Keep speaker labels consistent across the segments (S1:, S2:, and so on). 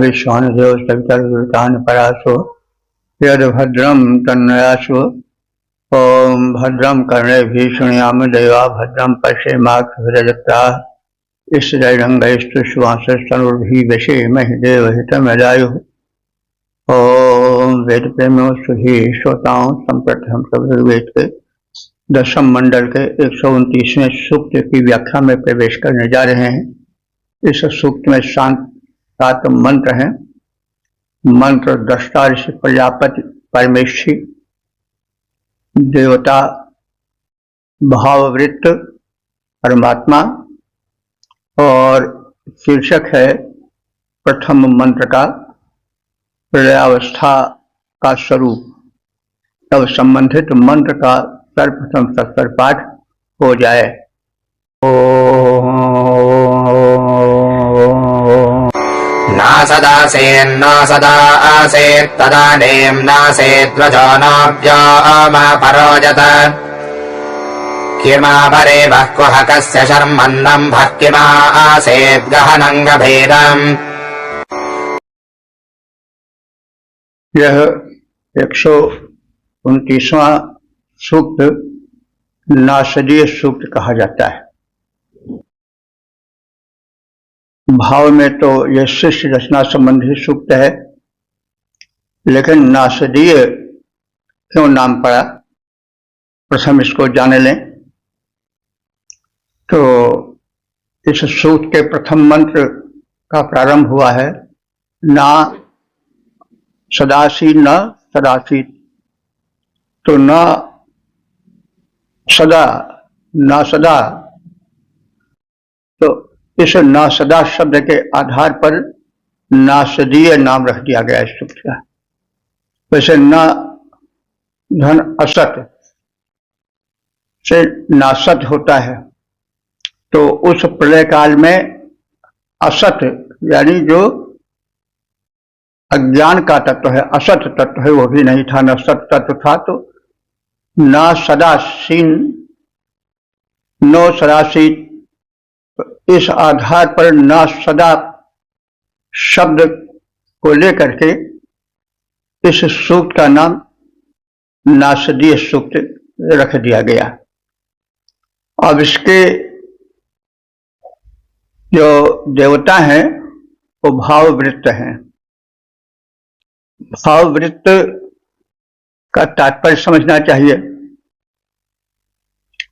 S1: विश्वानुदेव सवितर्तान् परासो यद भद्रम तन्नयासो। ओम भद्रम कर्णेभिः शृणुयाम देवा भद्रम पश्येमाक्षभिर्यजत्राः स्थिरैरङ्गैस्तु श्वासस्तनुर्भिः व्यसेमहि देवहितमदायुः। ओम वेद प्रेमियों सुधी श्रोताओं संप्रथम वेद के दशम मंडल के 129वें सूक्त की व्याख्या में प्रवेश करने जा रहे हैं। इस सूक्त में 7 मंत्र हैं। मंत्र दृष्टा ऋषि प्रजापति परमेश्वरी देवता भाववृत्त परमात्मा और शीर्षक है प्रथम मंत्र का प्रलयावस्था का स्वरूप। तब संबंधित मंत्र का सर्वप्रथम सत्तर पाठ हो जाए।
S2: न सदासेन्न सदा आसेत् तदानीं नासेद्वचो नाभ्याम परोजत किमा परे बह्कुह कस्य शर्मन्नं भक्तिमा आसेत् गहनं गभीरम्।
S1: यह 129वां सूक्त नासदीय सूक्त कहा जाता है। भाव में तो यह सृष्टि रचना संबंधी सूक्त है, लेकिन नासदीय क्यों नाम पड़ा, प्रथम इसको जान लें। तो इस सूक्त के प्रथम मंत्र का प्रारंभ हुआ है ना सदासी न सदासी। तो न सदा न सदा, तो इस न सदा शब्द के आधार पर नासदीय नाम रख दिया गया इस सूक्त का। वैसे न धन असत से नासत होता है, तो उस प्रलय काल में असत यानी जो अज्ञान का तत्व है, असत तत्व है, वो भी नहीं था, न सत तत्व था। तो न सदासीन नो सदासी, इस आधार पर न सदा शब्द को लेकर के इस सूक्त का नाम नासदीय सूक्त रख दिया गया। अब इसके जो देवता हैं वो भाववृत्त हैं। भाववृत्त का तात्पर्य समझना चाहिए।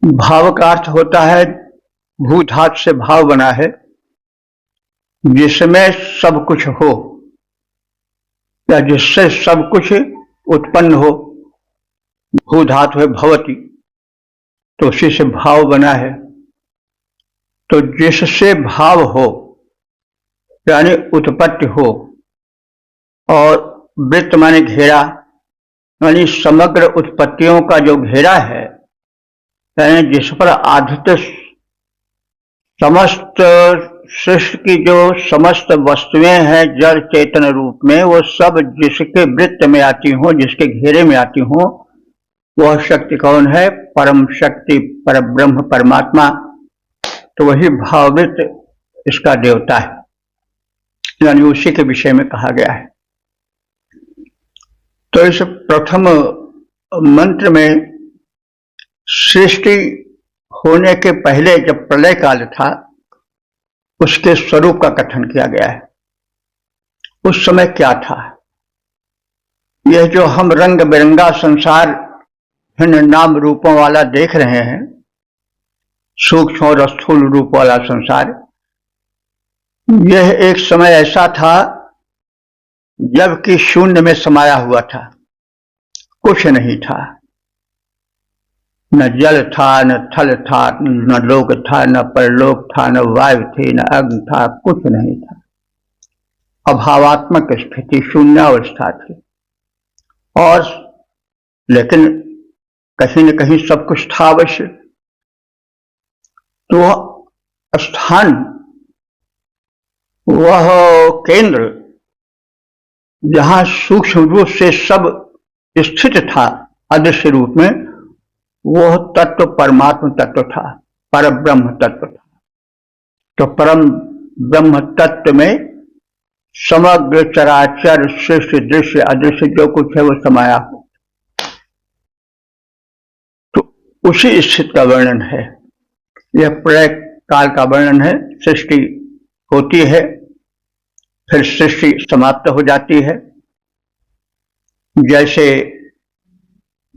S1: भाव का अर्थ होता है, भू धातु से भाव बना है, जिसमें सब कुछ हो या जिससे सब कुछ उत्पन्न हो। भू धातु है भवति, तो उसी से भाव बना है। तो जिससे भाव हो यानी उत्पत्ति हो, और वृत्त माने घेरा, यानी समग्र उत्पत्तियों का जो घेरा है, यानी जिस पर आधारित समस्त सृष्टि की जो समस्त वस्तुएं हैं जड़ चेतन रूप में, वो सब जिसके वृत्त में आती हों, जिसके घेरे में आती हों, वह शक्ति कौन है? परम शक्ति, पर ब्रह्म परमात्मा। तो वही भाववृत्त इसका देवता है, यानी उसी के विषय में कहा गया है। तो इस प्रथम मंत्र में सृष्टि होने के पहले जब प्रलय काल था, उसके स्वरूप का कथन किया गया है। उस समय क्या था? यह जो हम रंग बिरंगा संसार भिन्न नाम रूपों वाला देख रहे हैं, सूक्ष्म और स्थूल रूप वाला संसार, यह एक समय ऐसा था जबकि शून्य में समाया हुआ था, कुछ नहीं था। न जल था, न थल था, न लोक था, न परलोक था, न वायु थी, न अग्नि था, कुछ नहीं था। अभावात्मक स्थिति, शून्यावस्था थी। और लेकिन कहीं न कहीं सब कुछ था अवश्य। तो स्थान, वह केंद्र जहां सूक्ष्म रूप से सब स्थित था अदृश्य रूप में, वह तत्व परमात्म तत्व था, पर ब्रह्म तत्व था। तो परम ब्रह्म तत्व में समग्र चराचर सृष्टि दृश्य अदृश्य जो कुछ है वो समाया हो, तो उसी स्थिति का वर्णन है। यह प्रलय काल का वर्णन है। सृष्टि होती है, फिर सृष्टि समाप्त हो जाती है। जैसे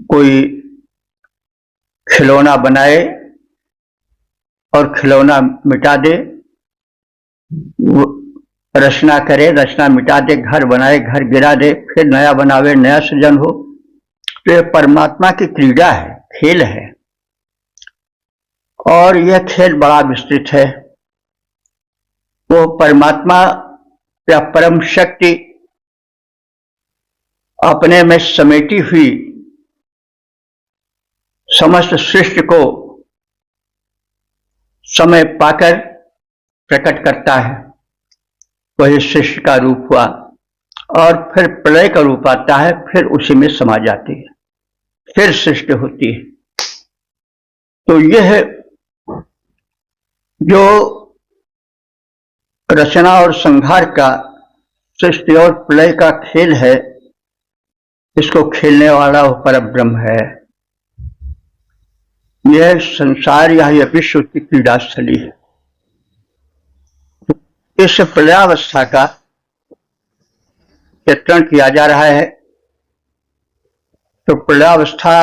S1: कोई खिलौना बनाए और खिलौना मिटा दे, रचना करे, रचना मिटा दे, घर बनाए, घर गिरा दे, फिर नया बनावे, नया सृजन हो। तो यह परमात्मा की क्रीड़ा है, खेल है, और यह खेल बड़ा विस्तृत है। वो परमात्मा या परम शक्ति अपने में समेटी हुई समस्त सृष्टि को समय पाकर प्रकट करता है। वही सृष्टि का रूप हुआ, और फिर प्रलय का रूप आता है, फिर उसी में समा जाती है, फिर सृष्टि होती है। तो यह जो रचना और संहार का, सृष्टि और प्रलय का खेल है, इसको खेलने वाला वो परब्रह्म है। यह संसार या यह विश्व की क्रीड़ा स्थली है। इस प्रलयावस्था का चित्रण किया जा रहा है। तो प्रलयावस्था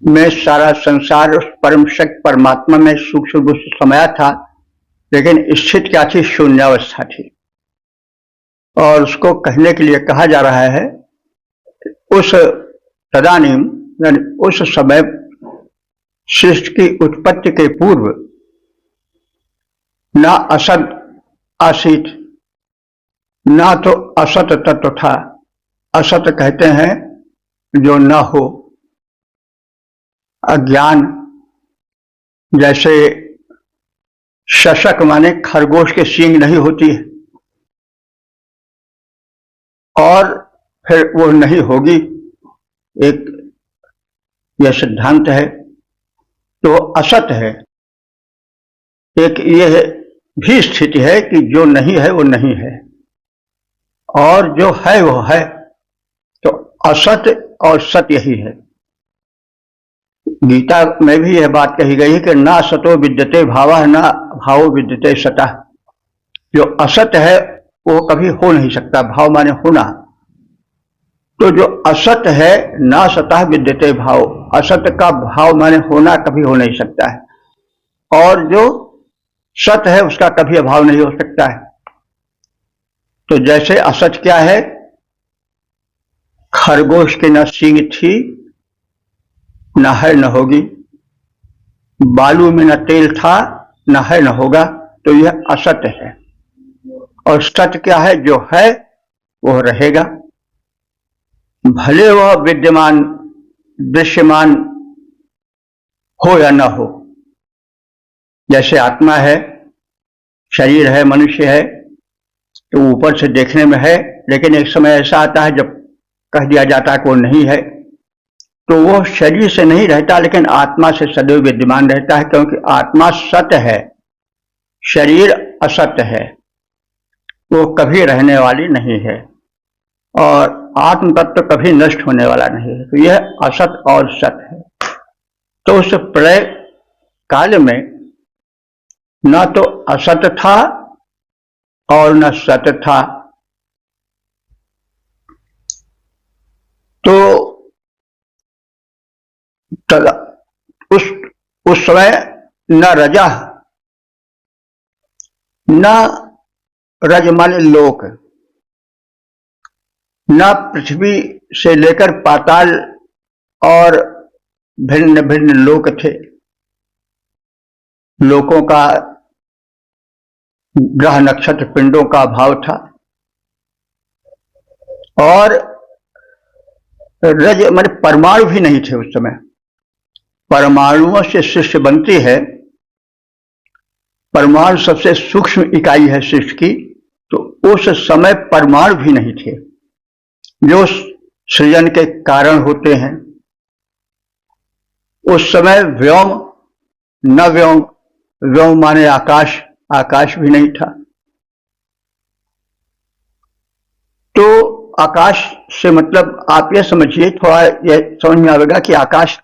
S1: में सारा संसार उस परम शक्ति परमात्मा में सूक्ष्म रूप से समाया था, लेकिन स्थिति क्या थी? शून्यावस्था थी। और उसको कहने के लिए कहा जा रहा है उस तदानीम, यानी उस समय सृष्टि की उत्पत्ति के पूर्व न असत आसीत, ना तो असत तत्व था। असत कहते हैं जो न हो, अज्ञान। जैसे शशक माने खरगोश के सींग नहीं होती है, और फिर वो नहीं होगी, एक यह सिद्धांत है। तो असत है। एक यह भी स्थिति है कि जो नहीं है वो नहीं है, और जो है वो है। तो असत और सत यही है। गीता में भी यह बात कही गई है कि ना सतो विद्यते भावः, ना भावो विद्यते सतः। जो असत है वो कभी हो नहीं सकता, भाव माने होना। तो जो असत है, ना सतः विद्यते भाव, असत का भाव माने होना कभी हो नहीं सकता है, और जो सत है उसका कभी अभाव नहीं हो सकता है। तो जैसे असत क्या है? खरगोश की न सींग थी, न है न होगी। बालू में न तेल था, न है न होगा। तो यह असत है। और सत्य क्या है? जो है वह रहेगा, भले वह विद्यमान दृश्यमान हो या न हो। जैसे आत्मा है, शरीर है, मनुष्य है, तो ऊपर से देखने में है, लेकिन एक समय ऐसा आता है जब कह दिया जाता है कि वो नहीं है। तो वो शरीर से नहीं रहता, लेकिन आत्मा से सदैव विद्यमान रहता है, क्योंकि आत्मा सत्य है, शरीर असत्य है, वो कभी रहने वाली नहीं है, और आत्म तत्व कभी नष्ट होने वाला नहीं है। तो यह असत और सत है। तो उस प्रलय काल में न तो असत था और न सत था। तो उस समय न रजा, न रज माने लोक, न पृथ्वी से लेकर पाताल और भिन्न भिन्न लोक थे। लोकों का, ग्रह नक्षत्र पिंडों का अभाव था, और रज माने परमाणु भी नहीं थे उस समय। परमाणुओं से सृष्टि बनती है। परमाणु सबसे सूक्ष्म इकाई है सृष्टि की। तो उस समय परमाणु भी नहीं थे जो सृजन के कारण होते हैं। उस समय व्योम, न व्योम, व्योम माने आकाश, आकाश भी नहीं था। तो आकाश से मतलब आप ये समझिए, थोड़ा ये समझ में आएगा कि आकाश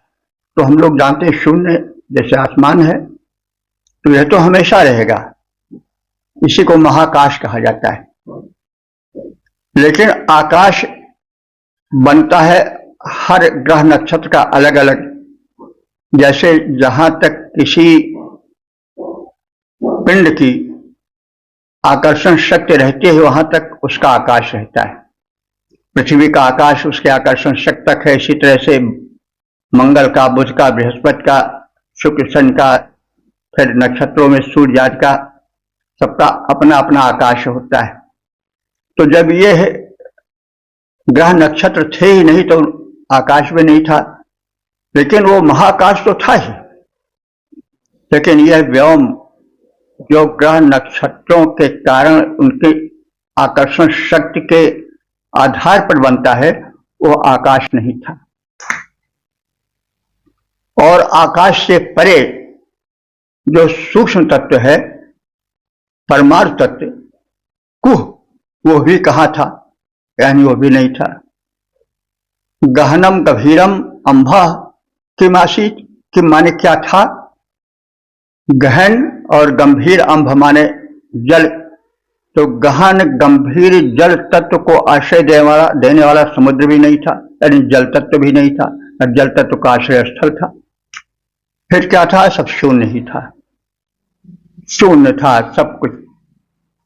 S1: तो हम लोग जानते हैं शून्य जैसे आसमान है, तो यह तो हमेशा रहेगा, इसी को महाकाश कहा जाता है। लेकिन आकाश बनता है हर ग्रह नक्षत्र का अलग अलग। जैसे जहां तक किसी पिंड की आकर्षण शक्ति रहती है वहां तक उसका आकाश रहता है। पृथ्वी का आकाश उसके आकर्षण शक्ति तक है। इसी तरह से मंगल का, बुध का, बृहस्पति का, शुक्र शनि का, फिर नक्षत्रों में सूर्य आदि का, सबका अपना अपना आकाश होता है। तो जब ये ग्रह नक्षत्र थे ही नहीं तो आकाश में नहीं था, लेकिन वो महाकाश तो था ही। लेकिन यह व्योम जो ग्रह नक्षत्रों के कारण उनके आकर्षण शक्ति के आधार पर बनता है, वो आकाश नहीं था। और आकाश से परे जो सूक्ष्म तत्व है, परमाणु तत्व, कुह, वो भी कहाँ था? यानी वो भी नहीं था। गहनम गभीरम अंभा की मासी की माने क्या था? गहन और गंभीर, अंभ माने जल। तो गहन गंभीर जल तत्व को आश्रय देने वाला समुद्र भी नहीं था, यानी जल तत्व भी नहीं था, और जल तत्व का आश्रय स्थल था। फिर क्या था? सब शून्य ही था, शून्य था सब कुछ,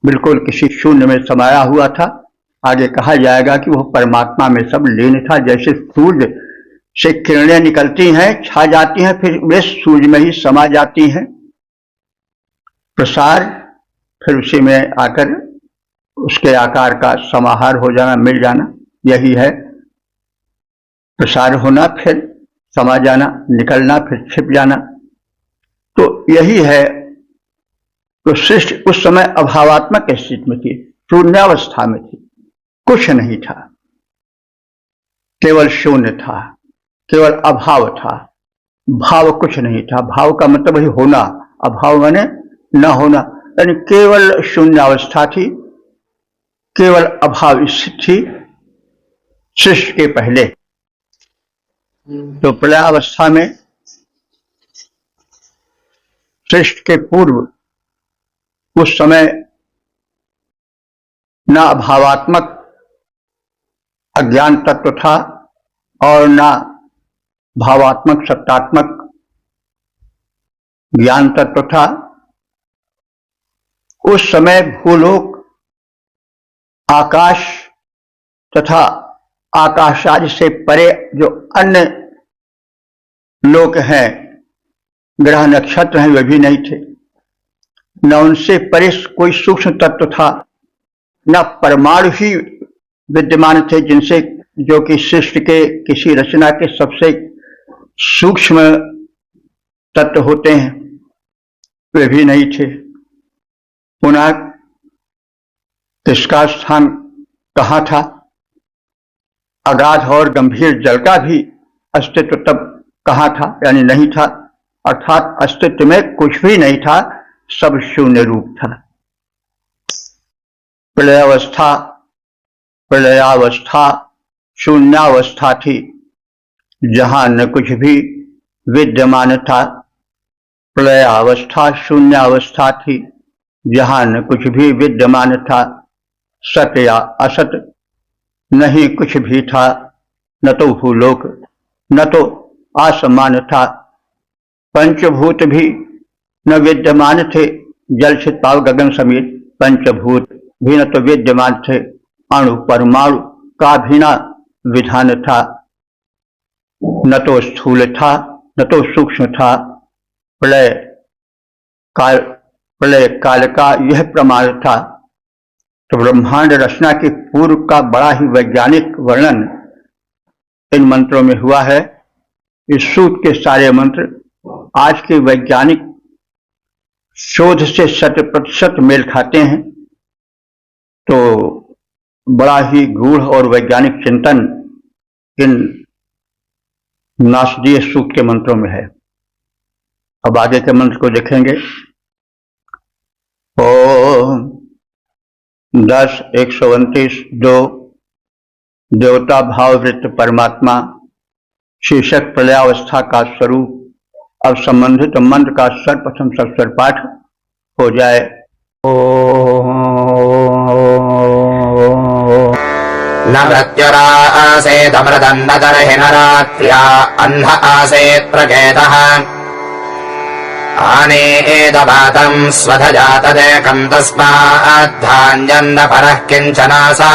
S1: बिल्कुल किसी शून्य में समाया हुआ था। आगे कहा जाएगा कि वह परमात्मा में सब लीन था। जैसे सूर्य से किरणें निकलती हैं, छा जाती हैं, फिर वे सूर्य में ही समा जाती हैं, प्रसार, फिर उसी में आकर उसके आकार का समाहार हो जाना, मिल जाना, यही है प्रसार होना, फिर समा जाना, निकलना, फिर छिप जाना। तो यही है। तो सृष्टि उस समय अभावात्मक स्थिति में थी, शून्यावस्था में थी, कुछ नहीं था, केवल शून्य था, केवल अभाव था। भाव कुछ नहीं था। भाव का मतलब ही होना, अभाव माने न होना, यानी केवल शून्यावस्था थी, केवल अभाव स्थिति थी सृष्टि के पहले। तो प्रलयावस्था में, सृष्टि के पूर्व, उस समय न अभावात्मक अज्ञान तत्व था और न भावात्मक सत्तात्मक ज्ञान तत्व था। उस समय भूलोक, आकाश तथा आकाश आदि से परे जो अन्य लोक हैं, ग्रह नक्षत्र हैं, वे भी नहीं थे। न उनसे परे कोई सूक्ष्म तत्व था, न परमाणु ही विद्यमान थे, जिनसे जो कि सृष्टि के किसी रचना के सबसे सूक्ष्म तत्व होते हैं, वे भी नहीं थे। पुनः इसका स्थान कहाँ था? अगाध और गंभीर जल का भी अस्तित्व तब कहाँ था? यानी नहीं था, अर्थात अस्तित्व में कुछ भी नहीं था, सब शून्य रूप था। प्रलयावस्था शून्यावस्था थी, जहां न कुछ भी विद्यमान था। प्रलयावस्था शून्यावस्था थी, जहां न कुछ भी विद्यमान था। सत या असत नहीं कुछ भी था, न तो भूलोक न तो आसमान था। पंचभूत भी न विद्यमान थे, जल छित पाव गगन समेत पंचभूत भी न तो विद्यमान थे। अणु परमाणु का भी न विधान था, न तो स्थूल था न तो सूक्ष्म था। प्रलय काल का यह प्रमाण था। तो ब्रह्मांड रचना के पूर्व का बड़ा ही वैज्ञानिक वर्णन इन मंत्रों में हुआ है। इस सूत के सारे मंत्र आज के वैज्ञानिक शोध से 100% मेल खाते हैं। तो बड़ा ही गूढ़ और वैज्ञानिक चिंतन इन नासदीय सूत के मंत्रों में है। अब आगे के मंत्र को देखेंगे। ओम 10, 129, 2 देवता भाववृत्त परमात्मा शीर्षक प्रलयावस्था का स्वरूप। अब संबंधित मंत्र का सर्वप्रथम सस्वर पाठ हो जाए।
S2: न मृत्युरासेदमृदन्नदर्हिनरात्र्या अन्ध आसेत् प्रकेतः आनेदवातम् स्वधजातदेकम् तस्माद्धान्यन्न परः किञ्चनासा।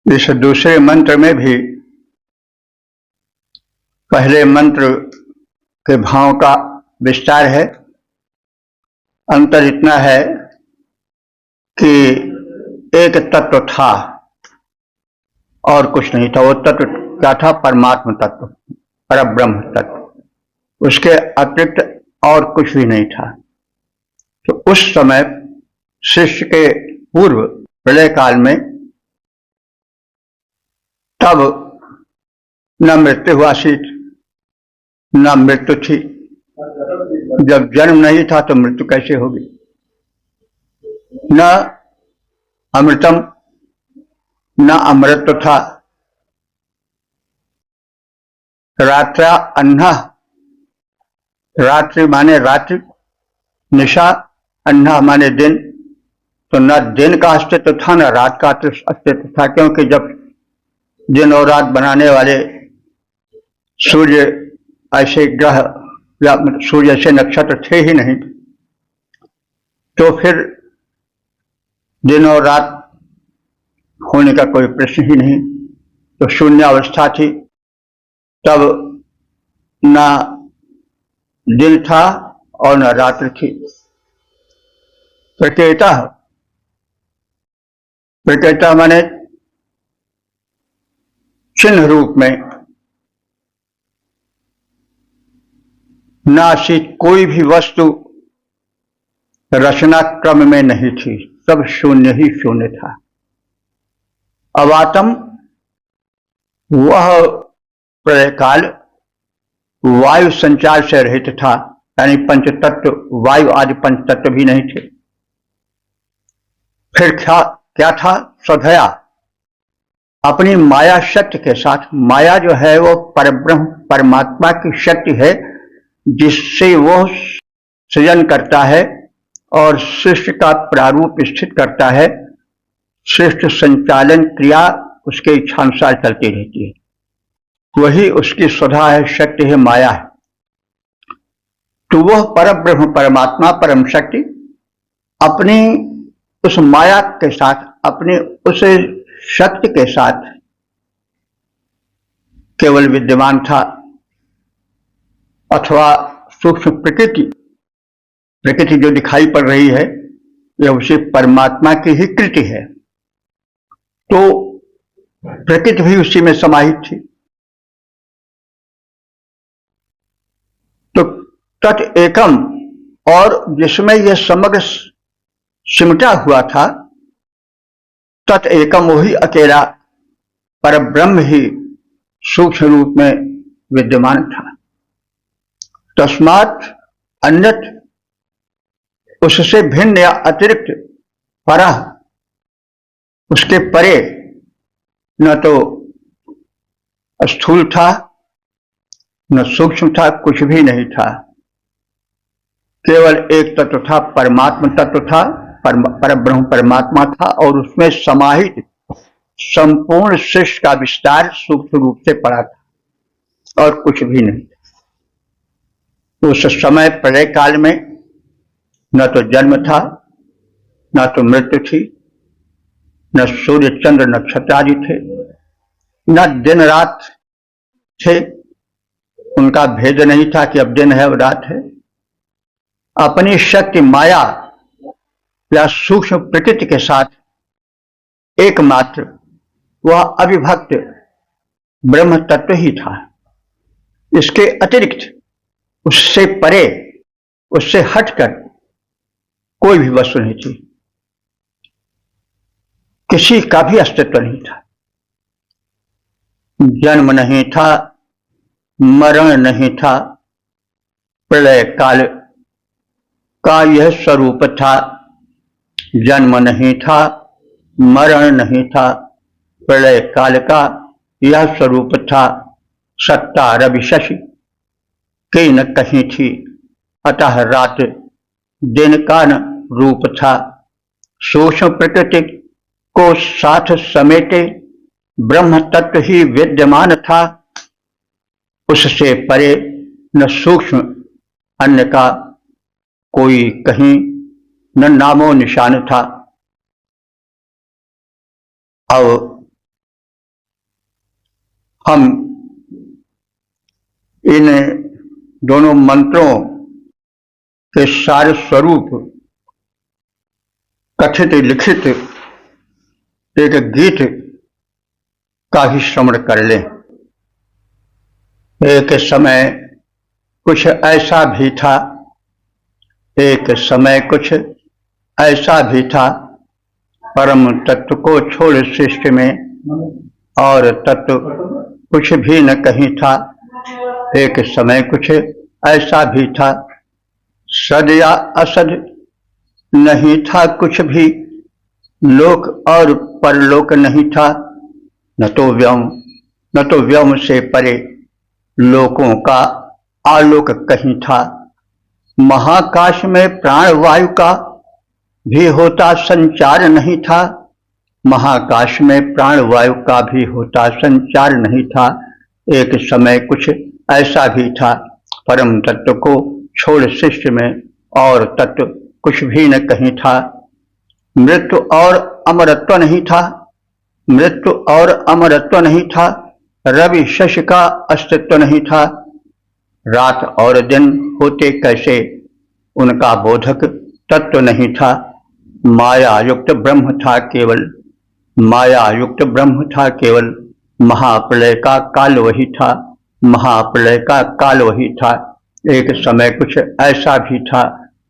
S1: इस दूसरे मंत्र में भी पहले मंत्र के भाव का विस्तार है। अंतर इतना है कि एक तत्व था और कुछ नहीं था। वो तत्व क्या था? परमात्मा तत्व, परब्रह्म तत्व। उसके अतिरिक्त और कुछ भी नहीं था। तो उस समय सृष्टि के पूर्व प्रलय काल में तब न मृत्यु हुआ सी, न मृत्यु थी। जब जन्म नहीं था तो मृत्यु कैसे होगी? न अमृतम न अमृत था। रात्रा अन्हा, रात्रि माने रात्रि, निशा, अन्हा माने दिन। तो न दिन का अस्तित्व था न रात का अस्तित्व था, क्योंकि जब दिन और रात बनाने वाले सूर्य ऐसे ग्रह या सूर्य ऐसे नक्षत्र थे ही नहीं, तो फिर दिन और रात होने का कोई प्रश्न ही नहीं। तो शून्य अवस्था थी। तब न दिन था और न रात्रि थी। प्रकेता, प्रकेता माने चिन्ह रूप में नासी कोई भी वस्तु रचना क्रम में नहीं थी। सब शून्य ही शून्य था। अवातम, वह प्रलय काल वायु संचार से रहित था, यानी पंचतत्व वायु आदि पंचतत्व भी नहीं थे। फिर क्या था? स्वधया, अपनी माया शक्ति के साथ। माया जो है वो परब्रह्म परमात्मा की शक्ति है, जिससे वो सृजन करता है और सृष्टि का प्रारूप स्थित करता है। सृष्टि संचालन क्रिया उसके इच्छानुसार चलती रहती है। वही उसकी स्वधा है, शक्ति है, माया है। तो वह परब्रह्म परमात्मा परम शक्ति अपनी उस माया के साथ, अपने उस शक्ति के साथ केवल विद्यमान था, अथवा सूक्ष्म प्रकृति जो दिखाई पड़ रही है यह उसी परमात्मा की ही कृति है। तो प्रकृति भी उसी में समाहित थी। तो तत् एकम, और जिसमें यह समग्र सिमटा हुआ था, तत् एकम वही अकेला परब्रह्म ही सूक्ष्म रूप में विद्यमान था। तस्मात् अन्यत, उससे भिन्न या अतिरिक्त, परः, उसके परे न तो स्थूल था न सूक्ष्म था, कुछ भी नहीं था। केवल एक तत्व था, परमात्मा तत्व था, परब्रह्म परमात्मा था, और उसमें समाहित संपूर्ण सृष्टि का विस्तार सूक्ष्म रूप से पड़ा था और कुछ भी नहीं था। उस समय प्रलय काल में न तो जन्म था, न तो मृत्यु थी, न सूर्य चंद्र नक्षत्र आदि थे, न दिन रात थे। उनका भेद नहीं था कि अब दिन है और रात है। अपनी शक्ति माया या सूक्ष्म प्रकृति के साथ एकमात्र वह अविभक्त ब्रह्म तत्व ही था। इसके अतिरिक्त, उससे परे, उससे हटकर कोई भी वस्तु नहीं थी। किसी का भी अस्तित्व नहीं था। जन्म नहीं था, मरण नहीं था। प्रलय काल का यह स्वरूप था जन्म नहीं था, मरण नहीं था, प्रलय काल का यह स्वरूप था। सत्ता रवि शशि की न कहीं थी, अतः रात दिन का न रूप था। सूक्ष्म प्रकृति को साथ समेटे ब्रह्म तत्व ही विद्यमान था। उससे परे न सूक्ष्म अन्य का कोई कहीं न नामो निशान था। अब हम इन दोनों मंत्रों के सारे स्वरूप कथित लिखित एक गीत का ही श्रवण कर लें। एक समय कुछ ऐसा भी था, एक समय कुछ ऐसा भी था, परम तत्व को छोड़ सृष्टि में और तत्व कुछ भी न कहीं था। एक समय कुछ ऐसा भी था, सद या असद नहीं था कुछ भी, लोक और परलोक नहीं था। न तो व्योम से परे लोकों का आलोक कहीं था। महाकाश में प्राण वायु का भी होता संचार नहीं था। महाकाश में प्राण वायु का भी होता संचार नहीं था। एक समय कुछ ऐसा भी था, परम तत्व को छोड़ सृष्टि में और तत्व कुछ भी न कहीं था। मृत्यु और अमरत्व नहीं था, मृत्यु और अमरत्व नहीं था। रवि शशि का अस्तित्व नहीं था। रात और दिन होते कैसे, उनका बोधक तत्व नहीं था। माया युक्त ब्रह्म था केवल, माया युक्त ब्रह्म था केवल। महाप्रलय का काल वही था, महाप्रलय का काल वही था। एक समय कुछ ऐसा भी था,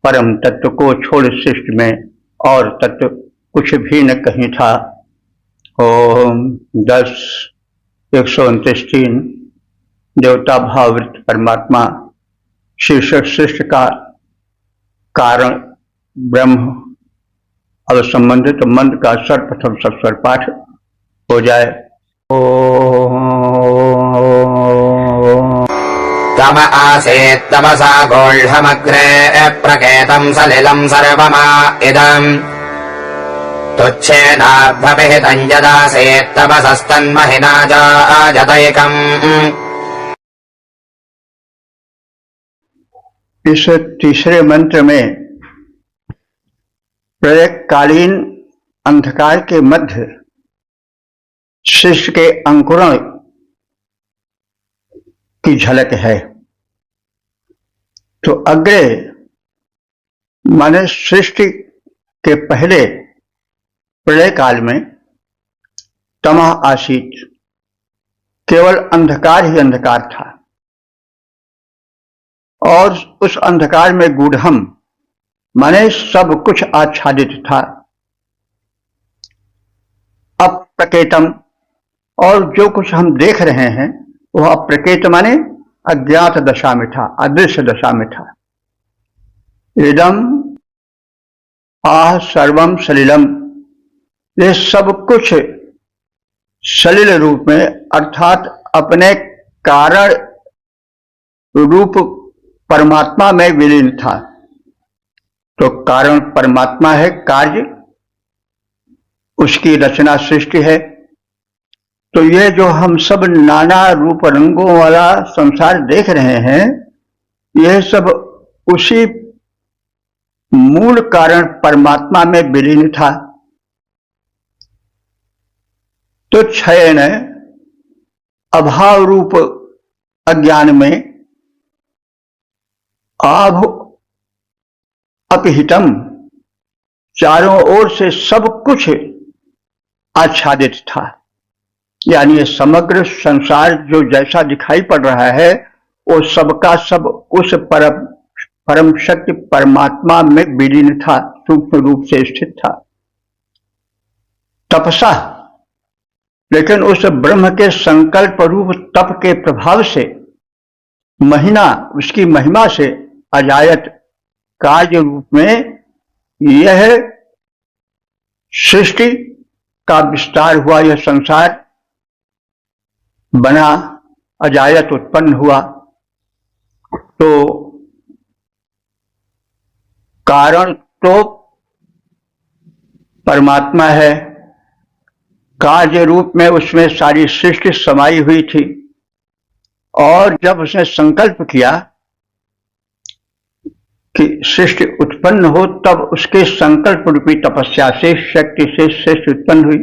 S1: परम तत्व को छोड़ सृष्टि में और तत्व कुछ भी न कहीं था। ओम 10:129 देवता भाववृत्त परमात्मा शीर्षक सृष्टि का कारण ब्रह्म। अब संबंधित मंत्र का सर्वप्रथम सस्वर पाठ हो जाए।
S2: तम आसीत् तमसा गोढमग्रे प्रकेतम् सलिलम् सर्वमा इदम् तुच्छेनाभ्यभिहितम् यदासीत् तमसस्तन्महिना जायतैकम्।
S1: इस तीसरे मंत्र में प्रलयकालीन अंधकार के मध्य शिष्य के अंकुरण की झलक है। तो अग्रे माने सृष्टि के पहले प्रलय काल में तमः आसीत, केवल अंधकार ही अंधकार था और उस अंधकार में गूढ़म माने सब कुछ आच्छादित था। अप्रकेतम, और जो कुछ हम देख रहे हैं वह अप्रकेत माने अज्ञात दशा में था, अदृश्य दशा में था। इदम आह सर्वम सलिलम, ये सब कुछ सलिल रूप में अर्थात अपने कारण रूप परमात्मा में विलीन था। तो कारण परमात्मा है, कार्य उसकी रचना सृष्टि है। तो ये जो हम सब नाना रूप रंगों वाला संसार देख रहे हैं, यह सब उसी मूल कारण परमात्मा में विलीन था। तो क्षयण अभाव रूप अज्ञान में आभ अपहितम, चारों ओर से सब कुछ आच्छादित था। यानी ये समग्र संसार जो जैसा दिखाई पड़ रहा है वो सबका सब उस परम शक्ति परमात्मा में विलीन था, सूक्ष्म रूप से स्थित था। तपसा, लेकिन उस ब्रह्म के संकल्प रूप तप के प्रभाव से महीना उसकी महिमा से अजायत कार्य रूप में यह सृष्टि का विस्तार हुआ, यह संसार बना, अजायत उत्पन्न हुआ, तो कारण तो परमात्मा है, कार्य रूप में उसमें सारी सृष्टि समाई हुई थी। और जब उसने संकल्प किया कि सृष्टि उत्पन्न हो, तब उसके संकल्प रूपी तपस्या से, शक्ति से सृष्टि उत्पन्न हुई।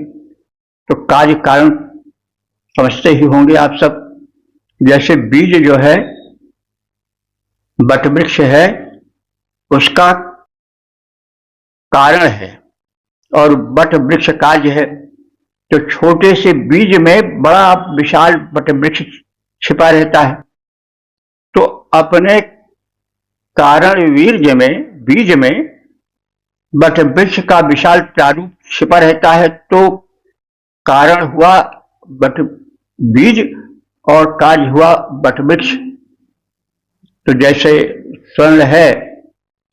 S1: तो कार्य कारण समझते ही होंगे आप सब। जैसे बीज जो है, वटवृक्ष है, उसका कारण है, और वटवृक्ष कार्य है। तो छोटे से बीज में बड़ा विशाल वटवृक्ष छिपा रहता है। तो अपने कारण बीज में वटवृक्ष का विशाल प्रारूप छिपा रहता है। तो कारण हुआ वट बीज और कार्य हुआ वटवृक्ष। तो जैसे स्वर्ण है,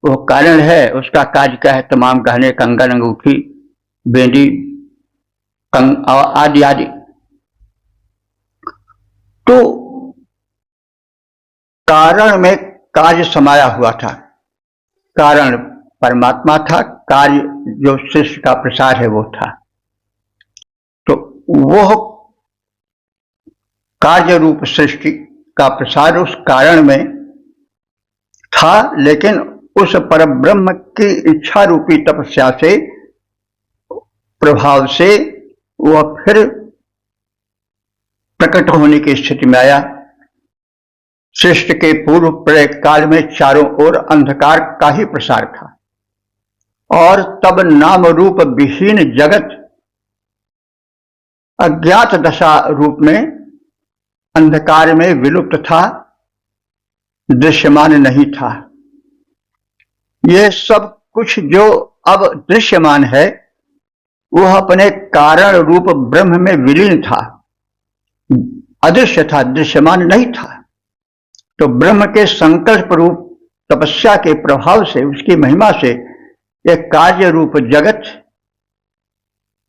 S1: वो कारण है, उसका कार्य क्या है? तमाम गहने, कंगन, अंगूठी, बेंदी आदि आदि। तो कारण में कार्य समाया हुआ था। कारण परमात्मा था, कार्य जो सृष्टि का प्रसार है वो था। तो वो कार्य रूप सृष्टि का प्रसार उस कारण में था, लेकिन उस परब्रह्म की इच्छा रूपी तपस्या से, प्रभाव से वह फिर प्रकट होने की स्थिति में आया। सृष्टि के पूर्व प्रलय काल में चारों ओर अंधकार का ही प्रसार था, और तब नाम रूप विहीन जगत अज्ञात दशा रूप में अंधकार में विलुप्त था, दृश्यमान नहीं था। यह सब कुछ जो अब दृश्यमान है, वह अपने कारण रूप ब्रह्म में विलीन था, अदृश्य था, दृश्यमान नहीं था। तो ब्रह्म के संकल्प रूप तपस्या के प्रभाव से, उसकी महिमा से यह कार्य रूप जगत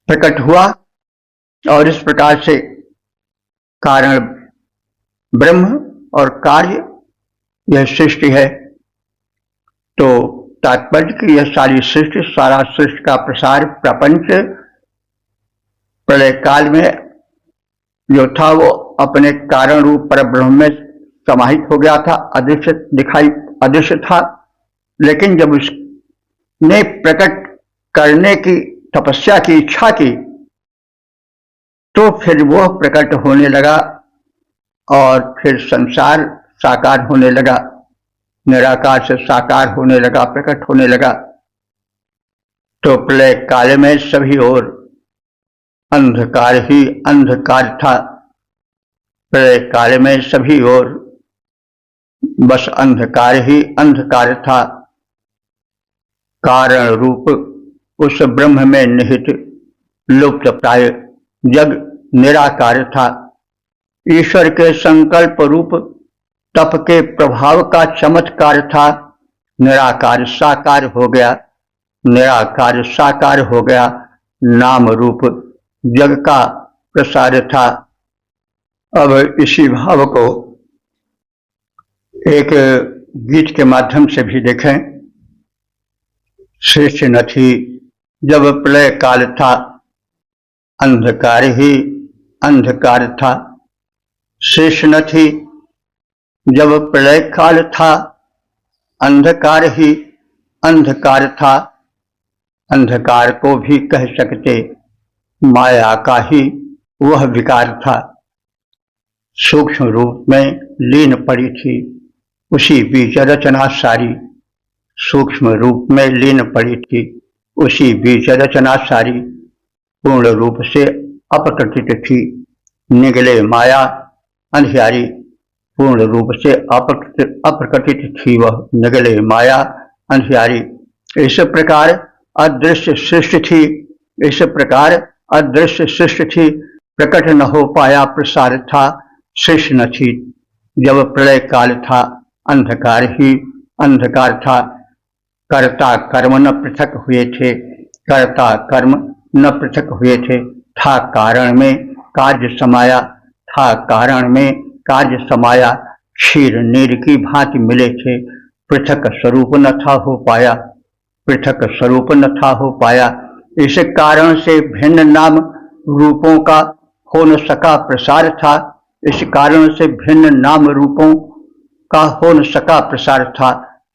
S1: प्रकट हुआ, और इस प्रकार से कारण ब्रह्म और कार्य यह सृष्टि है। तो तात्पर्य की यह सारी सृष्टि, सारा सृष्टि का प्रसार, प्रपंच प्रलय काल में जो था वो अपने कारण रूप पर ब्रह्म में समाहित हो गया था, अदृश्य था। लेकिन जब उसने प्रकट करने की तपस्या की इच्छा की, तो फिर वह प्रकट होने लगा, और फिर संसार साकार होने लगा, निराकार से साकार होने लगा, प्रकट होने लगा। तो प्रलय काल में सभी ओर अंधकार ही अंधकार था। प्रलय काल में सभी ओर बस अंधकार ही अंधकार था। कारण रूप उस ब्रह्म में निहित लुप्त प्राय जग निराकार था। ईश्वर के संकल्प रूप तप के प्रभाव का चमत्कार था। निराकार साकार हो गया, निराकार साकार हो गया, नाम रूप जग का प्रसार था। अब इसी भाव को एक गीत के माध्यम से भी देखें। सृष्टि न थी जब प्रलय काल था, अंधकार ही अंधकार था। सृष्टि न थी जब प्रलय काल था, अंधकार ही अंधकार था। अंधकार को भी कह सकते माया का ही वह विकार था। सूक्ष्म रूप में लीन पड़ी थी उसी बीच रचना सारी। सूक्ष्म रूप में लीन पड़ी थी उसी बीच रचना सारी। पूर्ण रूप से अपप्रकटित थी, निगले माया अंधियारी। पूर्ण रूप से अप्रकटित थी वह, निगले माया अंधियारी। इस प्रकार अदृश्य सृष्टि थी, इस प्रकार अदृश्य सृष्टि थी। प्रकट न हो पाया प्रसार था। सृष्टि न थी जब प्रलय काल था, अंधकार ही अंधकार था। कर्ता कर्म न पृथक हुए थे, कर्ता कर्म न पृथक हुए थे। था कारण में कार्य समाया, था कारण में कार्य समाया, क्षीर नीर की भांति मिले थे, पृथक स्वरूप न था हो पाया, पृथक स्वरूप न था हो पाया। इस कारण से भिन्न नाम रूपों का हो न सका प्रसार था, इस कारण से भिन्न नाम रूपों का हो न सका प्रसार था।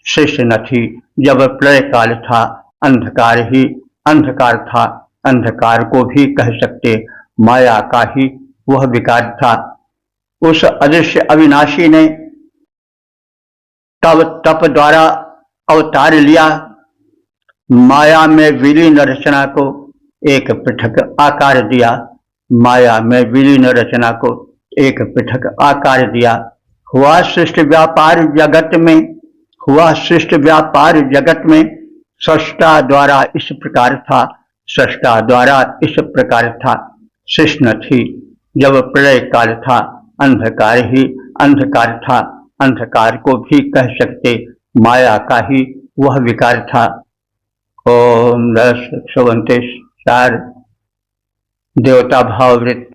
S1: शेष न थी जब प्रलय काल था, अंधकार ही अंधकार था, अंधकार को भी कह सकते, माया का ही वह विकार था। उस अदृश्य अविनाशी ने तब तप द्वारा अवतार लिया, माया में विलीन रचना को एक पृथक आकार दिया, माया में विलीन रचना को एक पृथक आकार दिया। हुआ सृष्टि व्यापार जगत में, हुआ सृष्टि व्यापार जगत में, सृष्टा द्वारा इस प्रकार था, सृष्टा द्वारा इस प्रकार था। सृष्टि न थी जब प्रलय काल था, अंधकार ही अंधकार था, अंधकार को भी कह सकते, माया का ही वह विकार था। ओम 10:129 देवता भाववृत्त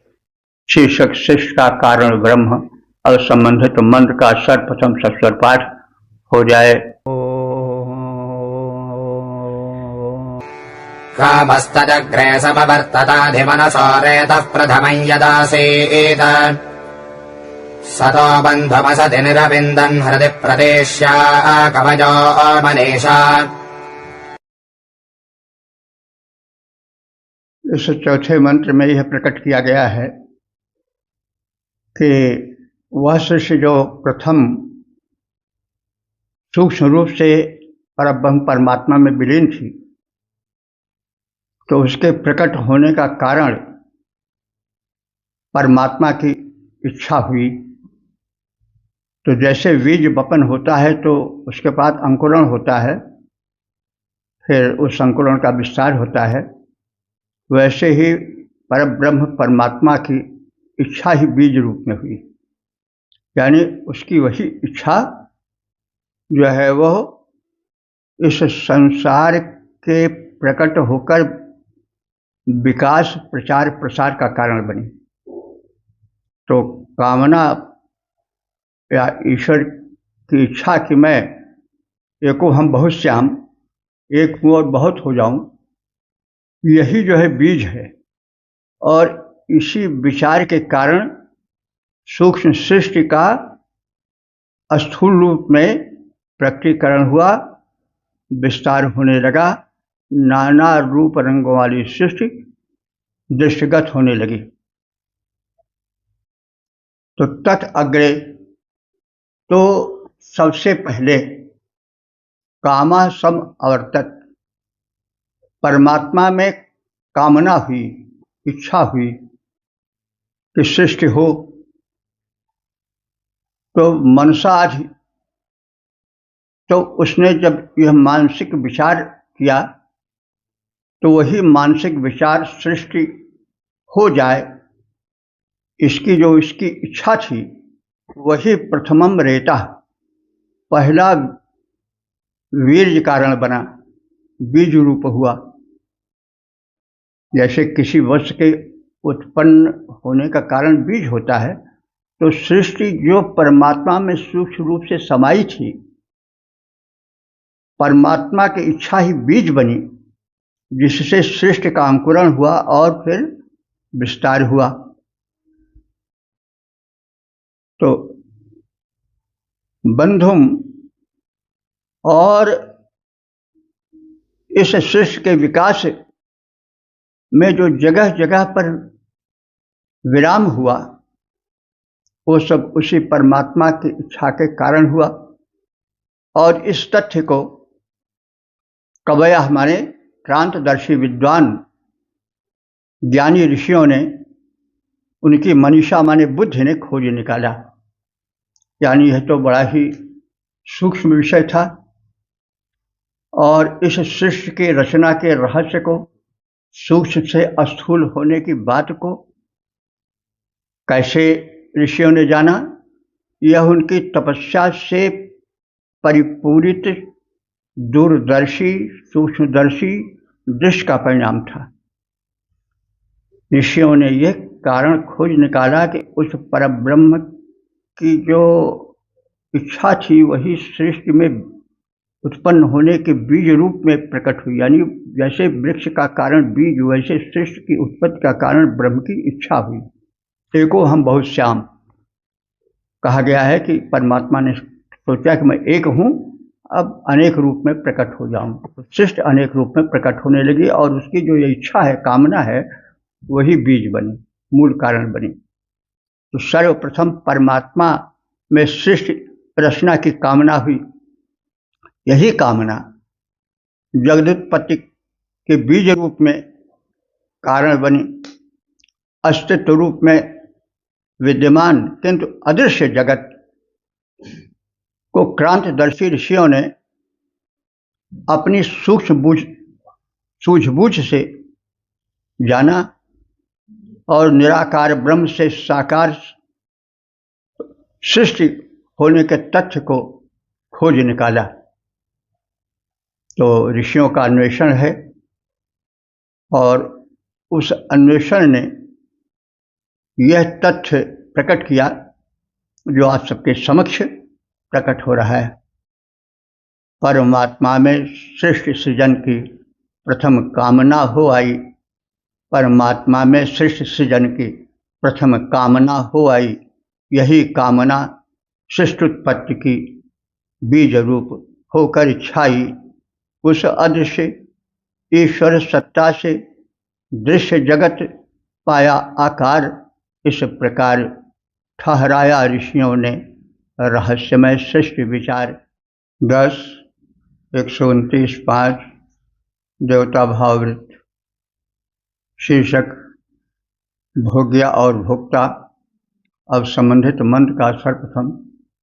S1: शीर्षक सृष्टि का कारण ब्रह्म और संबंधित मंत्र का सर्वप्रथम सस्वर पाठ हो जाए।
S2: कामस्तदग्रे समवर्तताधिमनसो रेतः प्रथमम् यदासीत् सतो बन्धुमसति निरविन्दन् हृदि प्रदेश्या कवचो मनीषा।
S1: इस चौथे मंत्र में यह प्रकट किया गया है कि वह सृष्टि जो प्रथम सूक्ष्म रूप से परब्रह्म परमात्मा में विलीन थी, तो उसके प्रकट होने का कारण परमात्मा की इच्छा हुई। तो जैसे बीज बपन होता है तो उसके बाद अंकुरण होता है, फिर उस अंकुरण का विस्तार होता है, वैसे ही परब्रह्म परमात्मा की इच्छा ही बीज रूप में हुई। यानी उसकी वही इच्छा जो है वह इस संसार के प्रकट होकर विकास प्रचार प्रसार का कारण बनी। तो कामना या ईश्वर की इच्छा कि मैं एको हम बहुत श्याम, एक हूँ और बहुत हो जाऊं, यही जो है बीज है। और इसी विचार के कारण सूक्ष्म सृष्टि का स्थूल रूप में प्रकटीकरण हुआ, विस्तार होने लगा, नाना रूप रंगों वाली सृष्टि दृष्टिगत होने लगी। तो तत् अग्रे, तो सबसे पहले कामा सम अवर्तत, परमात्मा में कामना हुई, इच्छा हुई कि सृष्टि हो। तो मनसा आदि, तो उसने जब यह मानसिक विचार किया तो वही मानसिक विचार सृष्टि हो जाए, इसकी जो इसकी इच्छा थी वही प्रथमम रेता, पहला वीर्य कारण बना, बीज रूप हुआ। जैसे किसी वस्तु के उत्पन्न होने का कारण बीज होता है, तो सृष्टि जो परमात्मा में सूक्ष्म रूप से समाई थी, परमात्मा की इच्छा ही बीज बनी, जिससे सृष्टि का अंकुरण हुआ और फिर विस्तार हुआ। तो बंधुम, और इस सृष्टि के विकास में जो जगह जगह पर विराम हुआ, वो सब उसी परमात्मा की इच्छा के कारण हुआ। और इस तथ्य को कवया हमारे क्रांतदर्शी विद्वान ज्ञानी ऋषियों ने, उनकी मनीषा माने बुद्धि ने खोज निकाला। यानी यह तो बड़ा ही सूक्ष्म विषय था, और इस सृष्टि के रचना के रहस्य को, सूक्ष्म से स्थूल होने की बात को कैसे ऋषियों ने जाना, यह उनकी तपस्या से परिपूरित दूरदर्शी सूक्ष्मदर्शी दृष्टि का परिणाम था। ऋषियों ने यह कारण खोज निकाला कि उस परब्रह्म की जो इच्छा थी वही सृष्टि में उत्पन्न होने के बीज रूप में प्रकट हुई। यानी जैसे वृक्ष का कारण बीज, वैसे सृष्टि की उत्पत्ति का कारण ब्रह्म की इच्छा हुई। एको हम बहुत श्याम कहा गया है कि परमात्मा ने सोचा कि मैं एक हूँ, अब अनेक रूप में प्रकट हो जाऊं। तो सृष्टि अनेक रूप में प्रकट होने लगी और उसकी जो ये इच्छा है, कामना है, वही बीज बनी, मूल कारण बनी। तो सर्वप्रथम परमात्मा में सृष्टि रचना की कामना हुई। यही कामना जगदुत्पत्ति के बीज रूप में कारण बनी। अस्तित्व रूप में विद्यमान किंतु अदृश्य जगत को क्रांतिदर्शी ऋषियों ने अपनी सूझबूझ से जाना और निराकार ब्रह्म से साकार सृष्टि होने के तथ्य को खोज निकाला। तो ऋषियों का अन्वेषण है और उस अन्वेषण ने यह तथ्य प्रकट किया जो आज सबके समक्ष प्रकट हो रहा है। परमात्मा में सृष्टि सृजन की प्रथम कामना हो आई। परमात्मा में सृष्टि सृजन की प्रथम कामना हो आई। यही कामना सृष्टि की बीज रूप होकर छाई। उस अदृश्य ईश्वर सत्ता से दृश्य जगत पाया आकार। इस प्रकार ठहराया ऋषियों ने रहस्यमय सृष्टि विचार। 10:129-5 देवता भाववृत्त। शीर्षक भोग्या और भोक्ता। अब संबंधित मंत्र का सर्वप्रथम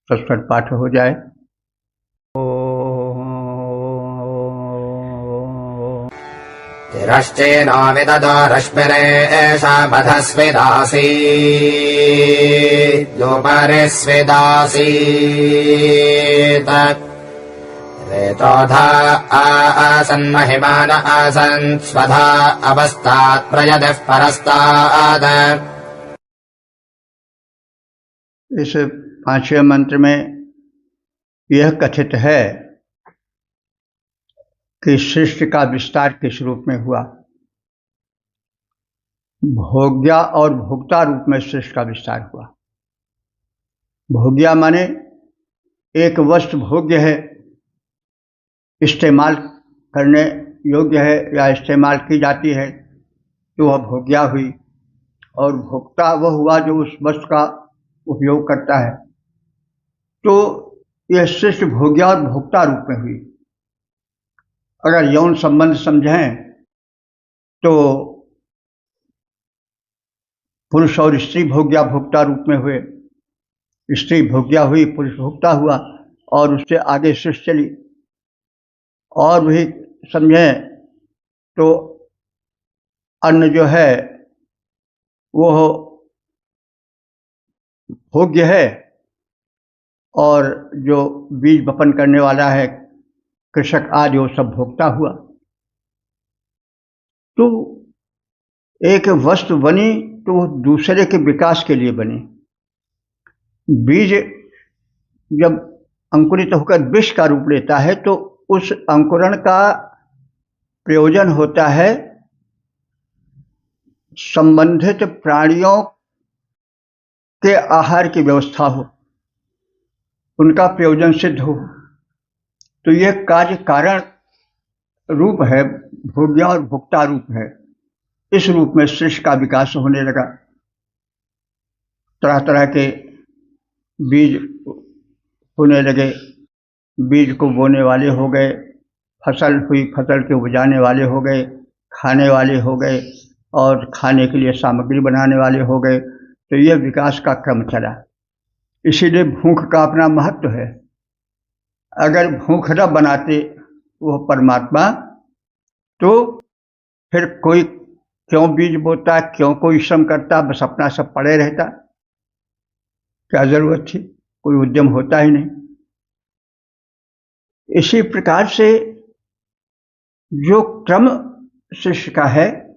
S1: सस्वर पाठ हो जाए।
S2: तिरश्चेनो विदधो रश्मिरेषा बधस्विदासी योपरिस्विदासीत रेतोधा आसन्महिमान आसन् स्वधा अवस्तात् प्रयतिः परस्तात्।
S1: इस 5वें मंत्र में यह कथित है कि सृष्टि का विस्तार किस रूप में हुआ। भोग्या और भोक्ता रूप में सृष्टि का विस्तार हुआ। भोग्या माने एक वस्तु भोग्य है, इस्तेमाल करने योग्य है या इस्तेमाल की जाती है, तो वह भोग्या हुई। और भोक्ता वह हुआ जो उस वस्तु का उपयोग करता है। तो यह सृष्टि भोग्या और भोक्ता रूप में हुई। अगर यौन संबंध समझें तो पुरुष और स्त्री भोग्या भोक्ता रूप में हुए। स्त्री भोग्या हुई, पुरुष भोक्ता हुआ और उससे आगे सृष्टि चली। और भी समझें तो अन्न जो है वो भोग्य है और जो बीज वपन करने वाला है, कृषक आदि, वो सब भोक्ता हुआ। तो एक वस्तु बनी तो वो दूसरे के विकास के लिए बनी। बीज जब अंकुरित होकर वृक्ष का रूप लेता है तो उस अंकुरण का प्रयोजन होता है संबंधित प्राणियों के आहार की व्यवस्था हो, उनका प्रयोजन सिद्ध हो। तो यह कार्य कारण रूप है, भोग्या और भोक्ता रूप है। इस रूप में सृष्टि का विकास होने लगा। तरह तरह के बीज होने लगे, बीज को बोने वाले हो गए, फसल हुई, फसल के उपजाने वाले हो गए, खाने वाले हो गए और खाने के लिए सामग्री बनाने वाले हो गए। तो यह विकास का क्रम चला। इसीलिए भूख का अपना महत्व है। अगर भूख न बनाते वह परमात्मा तो फिर कोई क्यों बीज बोता, क्यों कोई श्रम करता, बस अपना सब पड़े रहता। क्या जरूरत थी, कोई उद्यम होता ही नहीं। इसी प्रकार से जो क्रम सृष्टि का है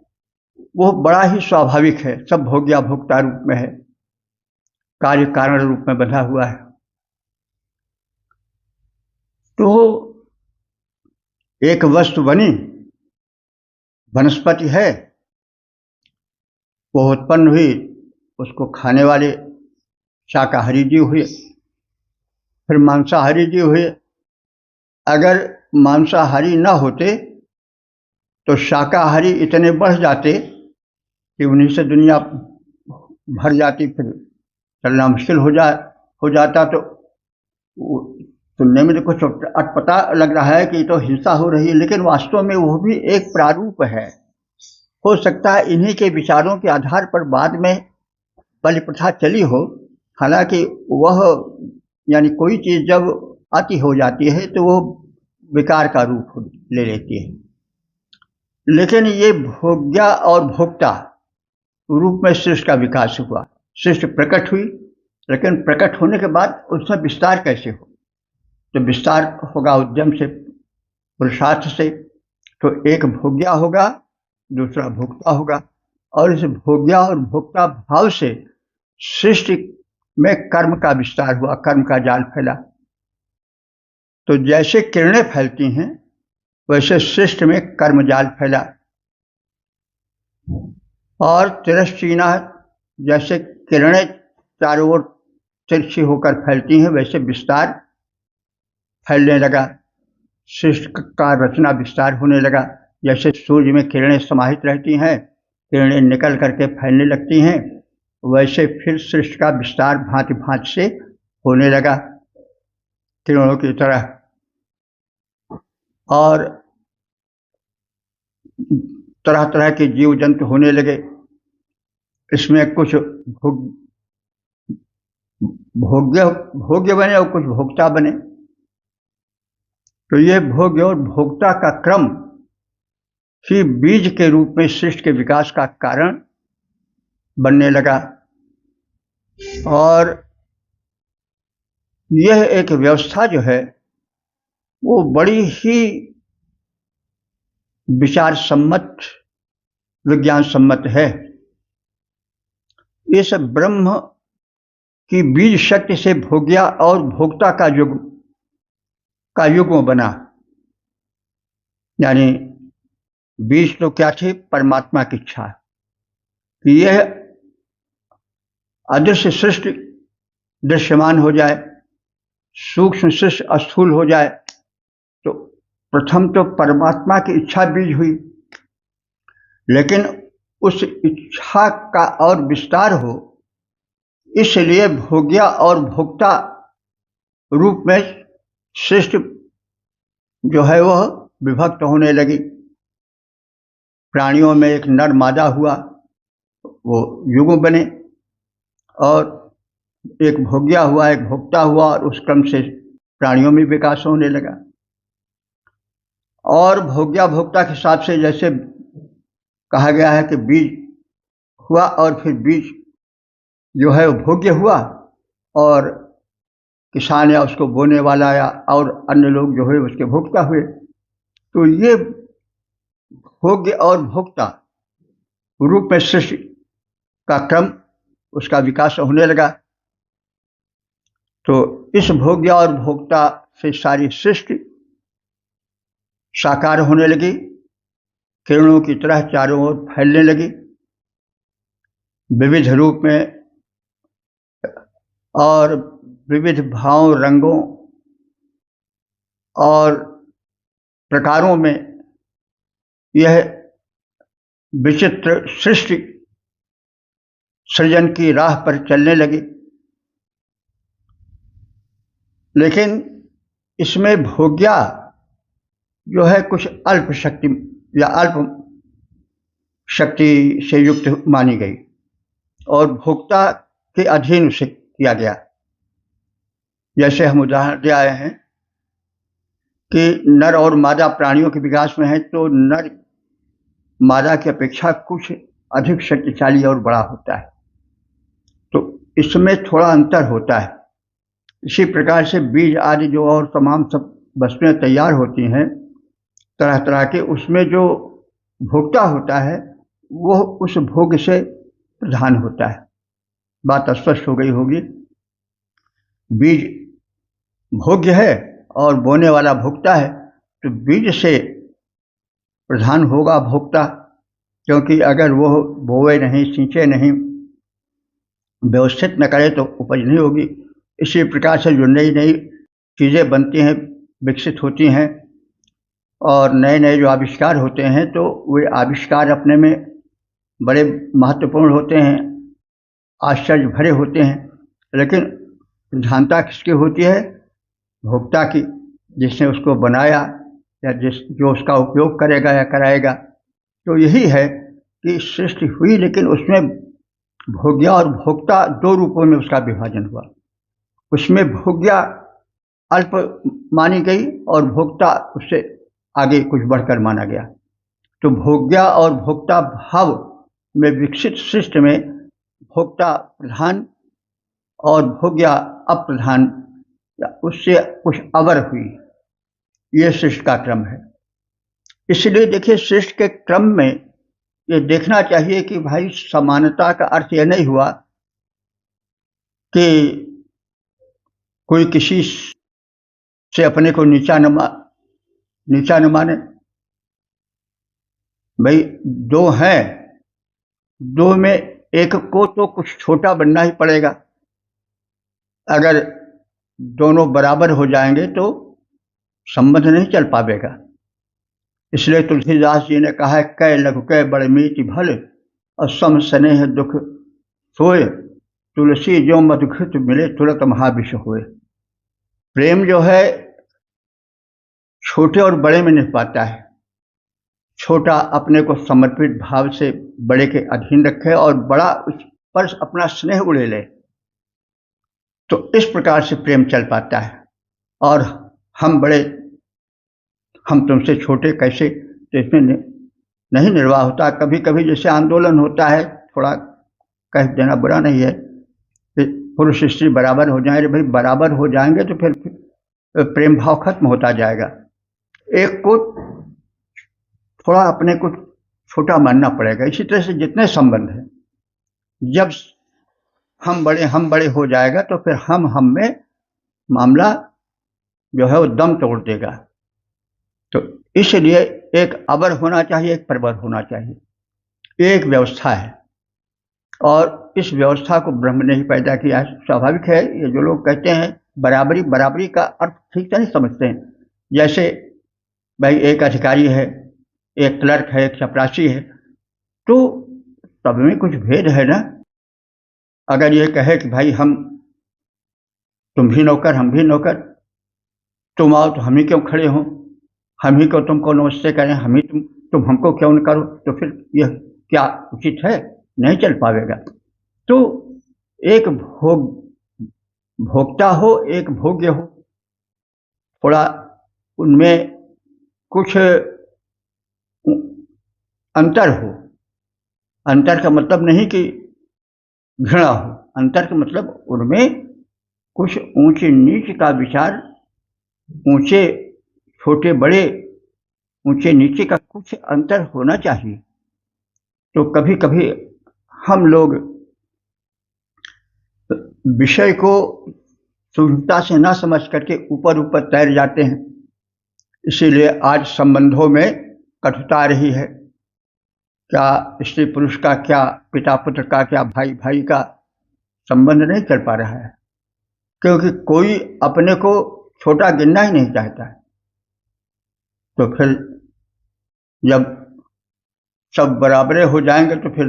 S1: वो बड़ा ही स्वाभाविक है, सब भोग्या भोक्ता रूप में है, कार्य कारण रूप में बंधा हुआ है। तो एक वस्तु बनी, वनस्पति है, वो उत्पन्न हुई, उसको खाने वाले शाकाहारी जीव हुए, फिर मांसाहारी जीव हुए। अगर मांसाहारी न होते तो शाकाहारी इतने बढ़ जाते कि उन्हीं से दुनिया भर जाती, फिर चलना मुश्किल हो जाता। तो सुनने में तो कुछ अटपटा लग रहा है कि तो हिंसा हो रही है, लेकिन वास्तव में वो भी एक प्रारूप है। हो सकता है इन्हीं के विचारों के आधार पर बाद में बलि प्रथा चली हो, हालांकि वह यानी कोई चीज जब अति हो जाती है तो वो विकार का रूप ले लेती है। लेकिन ये भोग्या और भोक्ता रूप में सृष्टि का विकास हुआ, सृष्टि प्रकट हुई, लेकिन प्रकट होने के बाद उसमें विस्तार कैसे हो? तो विस्तार होगा उद्यम से, पुरुषार्थ से। तो एक भोग्या होगा, दूसरा भोक्ता होगा, और इस भोग्या और भोक्ता भाव से सृष्टि में कर्म का विस्तार हुआ, कर्म का जाल फैला। तो जैसे किरणें फैलती हैं वैसे सृष्टि में कर्म जाल फैला, और तिरश्चीना जैसे किरणें चारों ओर तिरछी होकर फैलती हैं वैसे विस्तार फैलने लगा, सृष्टि का रचना विस्तार होने लगा। जैसे सूर्य में किरणें समाहित रहती हैं, किरणें निकल करके फैलने लगती हैं, वैसे फिर सृष्टि का विस्तार भांति भांति से होने लगा किरणों की तरह। और तरह तरह के जीव जंतु होने लगे, इसमें कुछ भोग्य बने और कुछ भोक्ता बने। तो ये भोग्य और भोक्ता का क्रम ही बीज के रूप में सृष्टि के विकास का कारण बनने लगा। और यह एक व्यवस्था जो है वो बड़ी ही विचार सम्मत, विज्ञान सम्मत है। ये सब ब्रह्म की बीज शक्ति से भोग्या और भोक्ता का युग्म बना। यानी बीज तो क्या थी? परमात्मा की इच्छा कि यह अदृश्य सृष्टि दृश्यमान हो जाए, सूक्ष्म सृष्टि स्थूल हो जाए। तो प्रथम तो परमात्मा की इच्छा बीज हुई, लेकिन उस इच्छा का और विस्तार हो, इसलिए भोग्या और भोक्ता रूप में सृष्टि जो है वह विभक्त होने लगी। प्राणियों में एक नर मादा हुआ, वो युग बने, और एक भोग्या हुआ, एक भोक्ता हुआ, और उस क्रम से प्राणियों में विकास होने लगा। और भोग्या भोक्ता के हिसाब से जैसे कहा गया है कि बीज हुआ और फिर बीज जो है वो भोग्य हुआ, और किसान या उसको बोने वाला या और अन्य लोग जो है उसके भोक्ता हुए। तो ये भोग्य और भोक्ता रूप में सृष्टि का क्रम, उसका विकास होने लगा। तो इस भोग्य और भोक्ता से सारी सृष्टि साकार होने लगी, किरणों की तरह चारों ओर फैलने लगी, विविध रूप में और विविध भावों, रंगों और प्रकारों में यह विचित्र सृष्टि सृजन की राह पर चलने लगी। लेकिन इसमें भोग्या जो है कुछ अल्प शक्ति या अल्प शक्ति से युक्त मानी गई, और भोक्ता के अधीन उसे किया गया। जैसे हम उदाहरण दे आए हैं कि नर और मादा प्राणियों के विकास में है, तो नर मादा की अपेक्षा कुछ अधिक शक्तिशाली और बड़ा होता है, तो इसमें थोड़ा अंतर होता है। इसी प्रकार से बीज आदि जो और तमाम सब वस्तुएं तैयार होती हैं तरह तरह के, उसमें जो भोक्ता होता है वो उस भोग से प्रधान होता है। बात स्पष्ट हो गई होगी। बीज भोग्य है और बोने वाला भोक्ता है, तो बीज से प्रधान होगा भोक्ता, क्योंकि अगर वो बोए नहीं, सींचे नहीं, व्यवस्थित न करे तो उपज नहीं होगी। इसी प्रकार से जो नई नई चीज़ें बनती हैं, विकसित होती हैं और नए नए जो आविष्कार होते हैं, तो वे आविष्कार अपने में बड़े महत्वपूर्ण होते हैं, आश्चर्य भरे होते हैं, लेकिन प्रधानता किसकी होती है? भोक्ता की, जिसने उसको बनाया या जो उसका उपयोग करेगा या कराएगा। तो यही है कि सृष्टि हुई, लेकिन उसमें भोग्या और भोक्ता दो रूपों में उसका विभाजन हुआ। उसमें भोग्या अल्प मानी गई और भोक्ता उससे आगे कुछ बढ़कर माना गया। तो भोग्या और भोक्ता भाव में विकसित सृष्टि में भोक्ता प्रधान और भोग्या अप्रधान, उससे कुछ अवर हुई। ये सृष्टि का क्रम है। इसलिए देखिए, सृष्टि के क्रम में ये देखना चाहिए कि भाई समानता का अर्थ यह नहीं हुआ कि कोई किसी से अपने को नीचा न माने। भाई दो हैं, दो में एक को तो कुछ छोटा बनना ही पड़ेगा। अगर दोनों बराबर हो जाएंगे तो संबंध नहीं चल पाएगा। इसलिए तुलसीदास जी ने कहा है, कै लघु कै बड़ मीति भल और सम स्नेह दुख सोए, तुलसी जो मधुकृत मिले तुरंत महाविष होए। प्रेम जो है छोटे और बड़े में नहीं पाता है। छोटा अपने को समर्पित भाव से बड़े के अधीन रखे और बड़ा उस पर अपना स्नेह उड़े ले, तो इस प्रकार से प्रेम चल पाता है। और हम बड़े, हम तुमसे छोटे कैसे, तो इसमें नहीं निर्वाह होता। कभी कभी जैसे आंदोलन होता है, थोड़ा कह देना बुरा नहीं है कि पुरुष स्त्री बराबर हो जाए। भाई बराबर हो जाएंगे तो फिर प्रेम भाव खत्म होता जाएगा। एक को थोड़ा अपने को छोटा मानना पड़ेगा। इसी तरह से जितने संबंध हैं, जब हम बड़े हो जाएगा तो फिर हम में मामला जो है वो दम तोड़ देगा। तो इसलिए एक अवर होना चाहिए, एक प्रवर होना चाहिए। एक व्यवस्था है और इस व्यवस्था को ब्रह्म ने ही पैदा किया है। स्वाभाविक है, ये जो लोग कहते हैं बराबरी का अर्थ ठीक से नहीं समझते हैं। जैसे भाई एक अधिकारी है, एक क्लर्क है, एक चपरासी है, तो सब में कुछ भेद है ना। अगर ये कहे कि भाई तुम भी नौकर हम भी नौकर, तुम आओ तो हम ही क्यों खड़े हो, हम ही को तुमको नमस्ते करें, हम ही तुम हमको क्यों न करो, तो फिर यह क्या उचित है? नहीं चल पाएगा। तो एक भोक्ता हो, एक भोग्य हो, थोड़ा उनमें कुछ अंतर हो। अंतर का मतलब नहीं कि घृणा हो, अंतर का मतलब उनमें कुछ ऊंचे नीच का विचार, ऊंचे छोटे बड़े, ऊंचे नीचे का कुछ अंतर होना चाहिए। तो कभी कभी हम लोग विषय को सूक्ष्मता से ना समझ करके ऊपर ऊपर तैर जाते हैं। इसीलिए आज संबंधों में कटुता आ रही है। क्या स्त्री पुरुष का, क्या पिता पुत्र का, क्या भाई भाई का संबंध नहीं चल पा रहा है, क्योंकि कोई अपने को छोटा गिनना ही नहीं चाहता है। तो फिर जब सब बराबरे हो जाएंगे तो फिर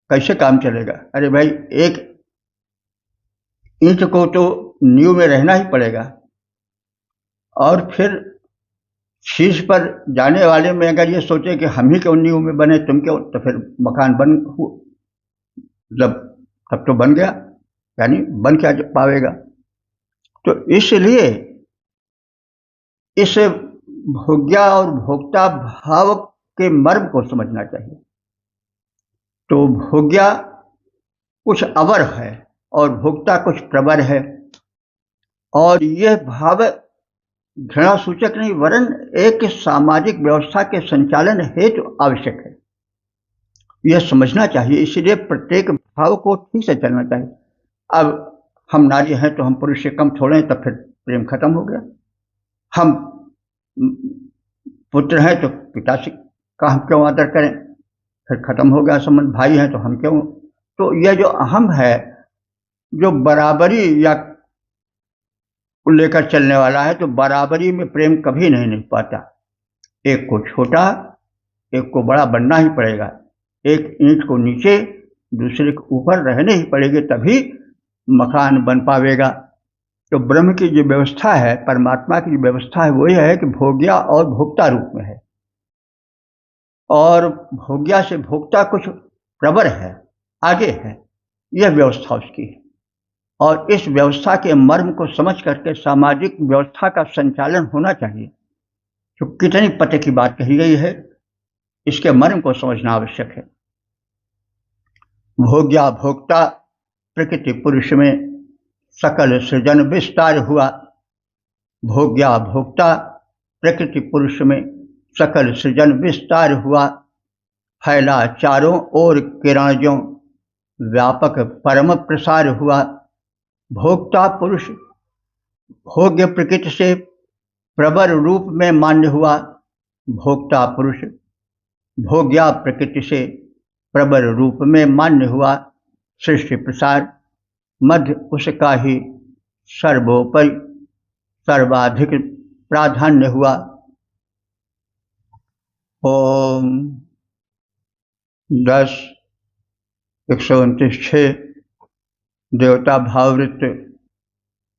S1: कैसे काम चलेगा? अरे भाई, एक ईंट को तो नींव में रहना ही पड़ेगा, और फिर शीर्ष पर जाने वाले में अगर ये सोचे कि हम ही क्यों नींव में बने, तुम क्यों, तो फिर मकान तब तो बन गया, यानी बन क्या पावेगा। तो इसलिए इस भोग्या और भोक्ता भाव के मर्म को समझना चाहिए। तो भोग्या कुछ अवर है और भोक्ता कुछ प्रवर है, और यह भाव घृणा सूचक नहीं, वरन एक सामाजिक व्यवस्था के संचालन हेतु आवश्यक है। यह समझना चाहिए। इसलिए प्रत्येक भाव को ठीक से चलना चाहिए। अब हम नारी हैं तो हम पुरुष से कम थोड़े हैं, तब फिर प्रेम खत्म हो गया। हम पुत्र हैं तो पिता से का हम क्यों आदर करें, फिर खत्म हो गया संबंध। भाई हैं तो हम क्यों। तो यह जो अहम है, जो बराबरी या लेकर चलने वाला है, तो बराबरी में प्रेम कभी नहीं निभ पाता। एक को छोटा, एक को बड़ा बनना ही पड़ेगा। एक ईंट को नीचे, दूसरे को ऊपर रहने ही पड़ेगी, तभी मकान बन पावेगा। तो ब्रह्म की जो व्यवस्था है, परमात्मा की जो व्यवस्था है, वो यह है कि भोग्या और भोक्ता रूप में है, और भोग्या से भोक्ता कुछ प्रबर है, आगे है। यह व्यवस्था उसकी है। और इस व्यवस्था के मर्म को समझ करके सामाजिक व्यवस्था का संचालन होना चाहिए। तो कितनी पते की बात कही गई है, इसके मर्म को समझना आवश्यक है। भोग्या भोक्ता प्रकृति पुरुष में सकल सृजन विस्तार हुआ। भोग्या भोक्ता प्रकृति पुरुष में सकल सृजन विस्तार हुआ। फैला चारों ओर किरण जो व्यापक परम प्रसार हुआ। भोक्ता पुरुष भोग्य प्रकृति से प्रबर रूप में मान्य हुआ। भोक्ता पुरुष भोग्या प्रकृति से प्रबर रूप में मान्य हुआ। सृष्टि प्रसार मध्य उसका ही सर्वोपरि सर्वाधिक प्राधान्य हुआ। ओम 10:129 देवता भाववृत्त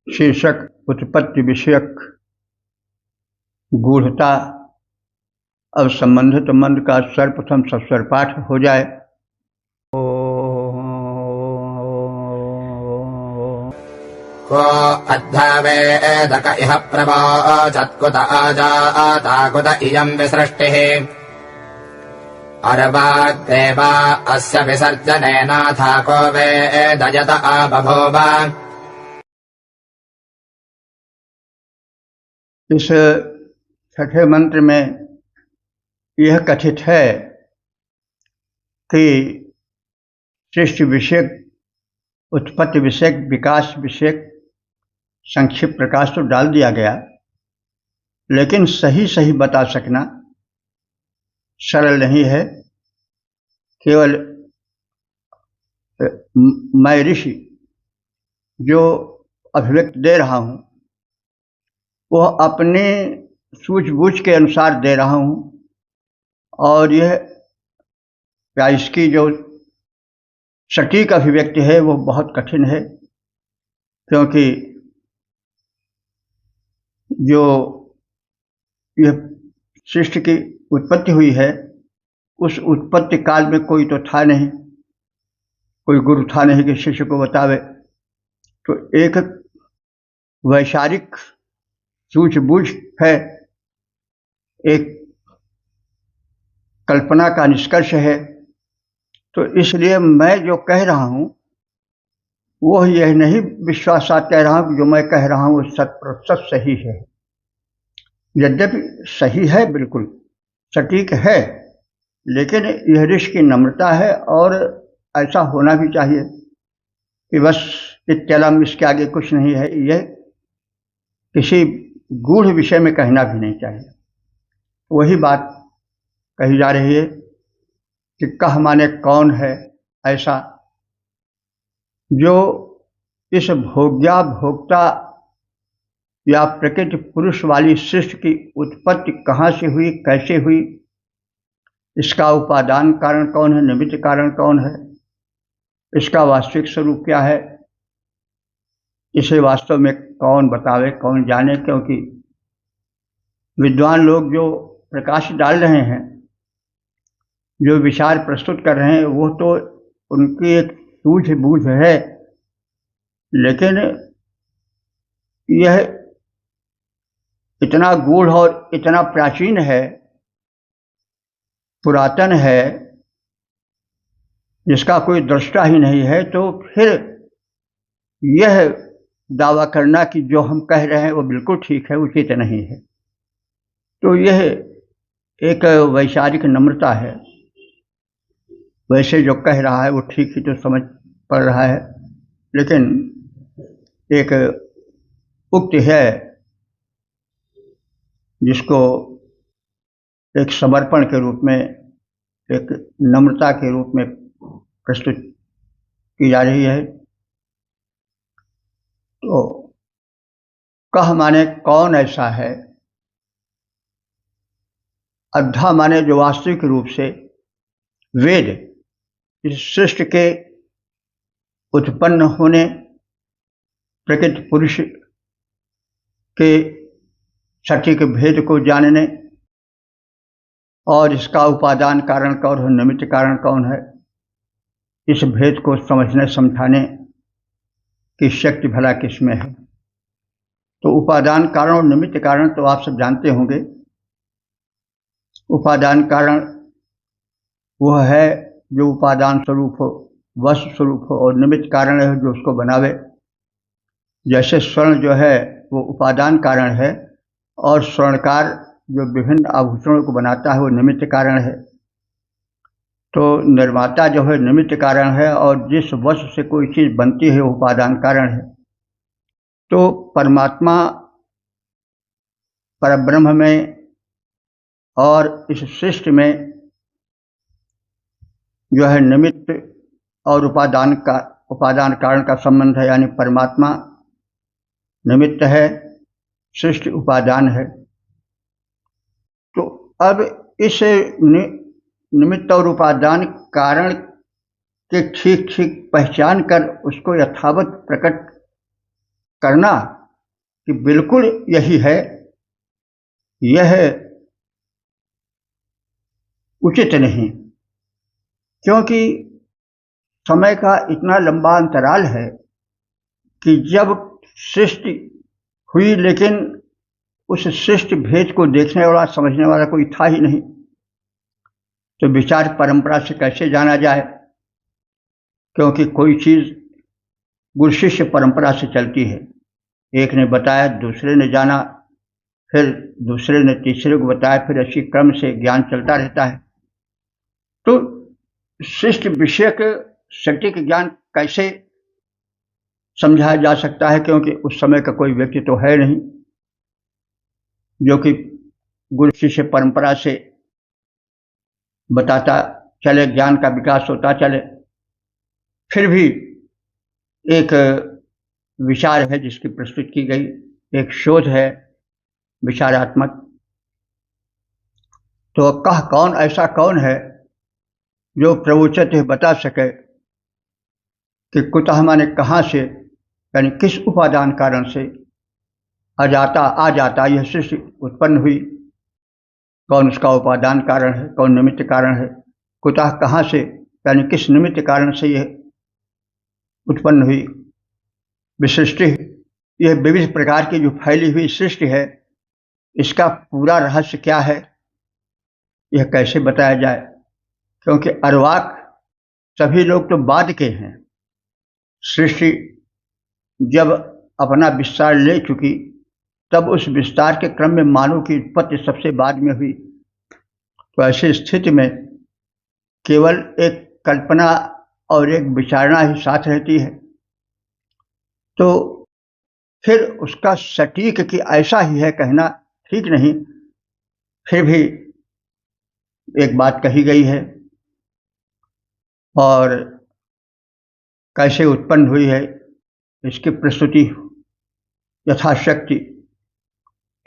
S1: शीर्षक उत्पत्ति विषयक गूढ़ता। अब संबंधित मंत्र का सर्वप्रथम सस्वर पाठ हो जाए।
S2: को अध्यावेदक इह प्रवाचत्कुत अजाताकुत इयम् विसृष्टिः अर्वाग्देवा अस्य विसर्जनेनाथा को वेदयत बभूव।
S1: इस छठे मंत्र में यह कथित है कि सृष्टि विषयक, उत्पत्ति विषयक, विकास विषयक संक्षिप्त प्रकाश तो डाल दिया गया, लेकिन सही सही बता सकना सरल नहीं है। केवल मैं ऋषि जो अभिव्यक्ति दे रहा हूं, वह अपने सूझबूझ के अनुसार दे रहा हूं, और यह इसकी जो सटीक अभिव्यक्ति है वो बहुत कठिन है, क्योंकि जो यह सृष्टि की उत्पत्ति हुई है, उस उत्पत्ति काल में कोई तो था नहीं, कोई गुरु था नहीं कि शिष्य को बतावे। तो एक वैचारिक सूझबूझ है, एक कल्पना का निष्कर्ष है। तो इसलिए मैं जो कह रहा हूं वो यह नहीं विश्वासात कह रहा हूं कि जो मैं कह रहा हूं वो 100% सही है। यद्यपि सही है, बिल्कुल सटीक है, लेकिन यह ऋषि की नम्रता है, और ऐसा होना भी चाहिए कि बस इत्तलम, इसके आगे कुछ नहीं है। यह किसी गूढ़ विषय में कहना भी नहीं चाहिए। वही बात कही जा रही है कि कह माने कौन है ऐसा जो इस भोग्या भोक्ता या प्रकृति पुरुष वाली सृष्टि की उत्पत्ति कहाँ से हुई, कैसे हुई, इसका उपादान कारण कौन है, निमित्त कारण कौन है, इसका वास्तविक स्वरूप क्या है, इसे वास्तव में कौन बतावे, कौन जाने। क्योंकि विद्वान लोग जो प्रकाश डाल रहे हैं, जो विचार प्रस्तुत कर रहे हैं, वो तो उनकी एक सूझबूझ है, लेकिन यह इतना गूढ़ और इतना प्राचीन है, पुरातन है, जिसका कोई दृष्टा ही नहीं है। तो फिर यह दावा करना कि जो हम कह रहे हैं वो बिल्कुल ठीक है, उचित नहीं है। तो यह एक वैचारिक नम्रता है। वैसे जो कह रहा है वो ठीक ही तो समझ पड़ रहा है, लेकिन एक उक्ति है जिसको एक समर्पण के रूप में, एक नम्रता के रूप में प्रस्तुत की जा रही है। तो कह माने कौन ऐसा है, अद्धा माने जो वास्तविक रूप से वेद इस सृष्टि के उत्पन्न होने, प्रकृति पुरुष के सटीक भेद को जानने और इसका उपादान कारण कौन है, निमित्त कारण कौन है, इस भेद को समझने समझाने की शक्ति भला किसमें है। तो उपादान कारण और निमित्त कारण तो आप सब जानते होंगे। उपादान कारण वह है जो उपादान स्वरूप हो, वस्तु स्वरूप हो, और निमित्त कारण है जो उसको बनावे। जैसे स्वर्ण जो है वो उपादान कारण है, और स्वर्णकार जो विभिन्न आभूषणों को बनाता है वो निमित्त कारण है। तो निर्माता जो है निमित्त कारण है, और जिस वस्तु से कोई चीज बनती है वो उपादान कारण है। तो परमात्मा परब्रह्म में और इस सृष्टि में जो है निमित्त और उपादान कारण का संबंध है, यानी परमात्मा निमित्त है, सृष्टि उपादान है। तो अब इस निमित्त और उपादान कारण के ठीक ठीक पहचान कर उसको यथावत प्रकट करना कि बिल्कुल यही है, यह उचित नहीं, क्योंकि समय का इतना लंबा अंतराल है कि जब सृष्टि हुई लेकिन उस सृष्टि भेद को देखने वाला समझने वाला कोई था ही नहीं, तो विचार परंपरा से कैसे जाना जाए, क्योंकि कोई चीज गुरु शिष्य परंपरा से चलती है। एक ने बताया, दूसरे ने जाना, फिर दूसरे ने तीसरे को बताया, फिर इसी क्रम से ज्ञान चलता रहता है। तो सृष्टि विषयक सटीक ज्ञान कैसे समझाया जा सकता है, क्योंकि उस समय का कोई व्यक्ति तो है नहीं जो कि गुरु शिष्य परंपरा से बताता चले, ज्ञान का विकास होता चले। फिर भी एक विचार है जिसकी प्रस्तुत की गई, एक शोध है विचारात्मक। तो कह कौन ऐसा कौन है जो प्रवोचित बता सके कि कुतः माने कहाँ से, यानी किस उपादान कारण से आ जाता यह सृष्टि उत्पन्न हुई, कौन उसका उपादान कारण है, कौन निमित्त कारण है, कुतः कहाँ से, यानी किस निमित्त कारण से यह उत्पन्न हुई विसृष्टि। यह विविध प्रकार की जो फैली हुई सृष्टि है, इसका पूरा रहस्य क्या है, यह कैसे बताया जाए, क्योंकि अर्वाक सभी लोग तो बाद के हैं। सृष्टि जब अपना विस्तार ले चुकी, तब उस विस्तार के क्रम में मानव की उत्पत्ति सबसे बाद में हुई। तो ऐसी स्थिति में केवल एक कल्पना और एक विचारणा ही साथ रहती है। तो फिर उसका सटीक कि ऐसा ही है कहना ठीक नहीं। फिर भी एक बात कही गई है, और कैसे उत्पन्न हुई है इसकी प्रस्तुति यथाशक्ति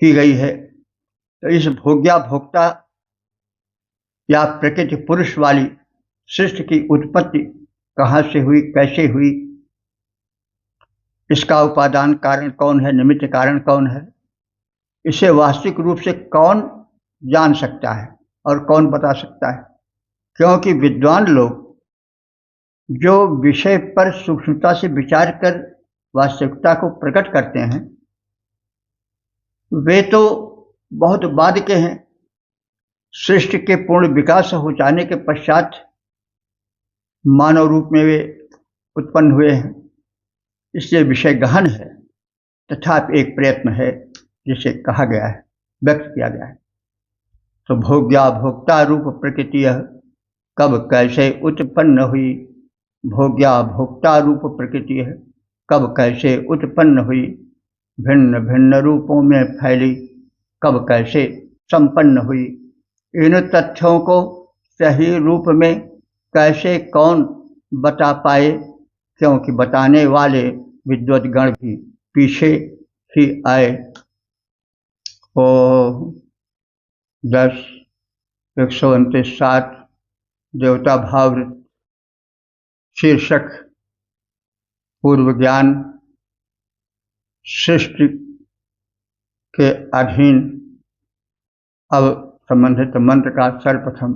S1: की गई है। तो इस भोग्या भोक्ता या प्रकृति पुरुष वाली सृष्टि की उत्पत्ति कहाँ से हुई, कैसे हुई, इसका उपादान कारण कौन है, निमित्त कारण कौन है, इसे वास्तविक रूप से कौन जान सकता है और कौन बता सकता है। क्योंकि विद्वान लोग जो विषय पर सूक्ष्मता से विचार कर वास्तविकता को प्रकट करते हैं, वे तो बहुत बाद के हैं। सृष्टि के पूर्ण विकास हो जाने के पश्चात मानव रूप में वे उत्पन्न हुए हैं, इसलिए विषय गहन है, तथापि एक प्रयत्न है जिसे कहा गया है, व्यक्त किया गया है। तो भोग्या भोक्ता रूप प्रकृति कब कैसे उत्पन्न हुई, भोग्या भोक्ता रूप प्रकृति है, कब कैसे उत्पन्न हुई, भिन्न भिन्न रूपों में फैली, कब कैसे संपन्न हुई। इन तथ्यों को सही रूप में कैसे कौन बता पाए, क्योंकि बताने वाले विद्वद्गण भी पीछे ही आए। ओ 10 129 7 देवता भाव शीर्षक पूर्व ज्ञान सृष्टि के अधीन। अब संबंधित मंत्र का सर्वप्रथम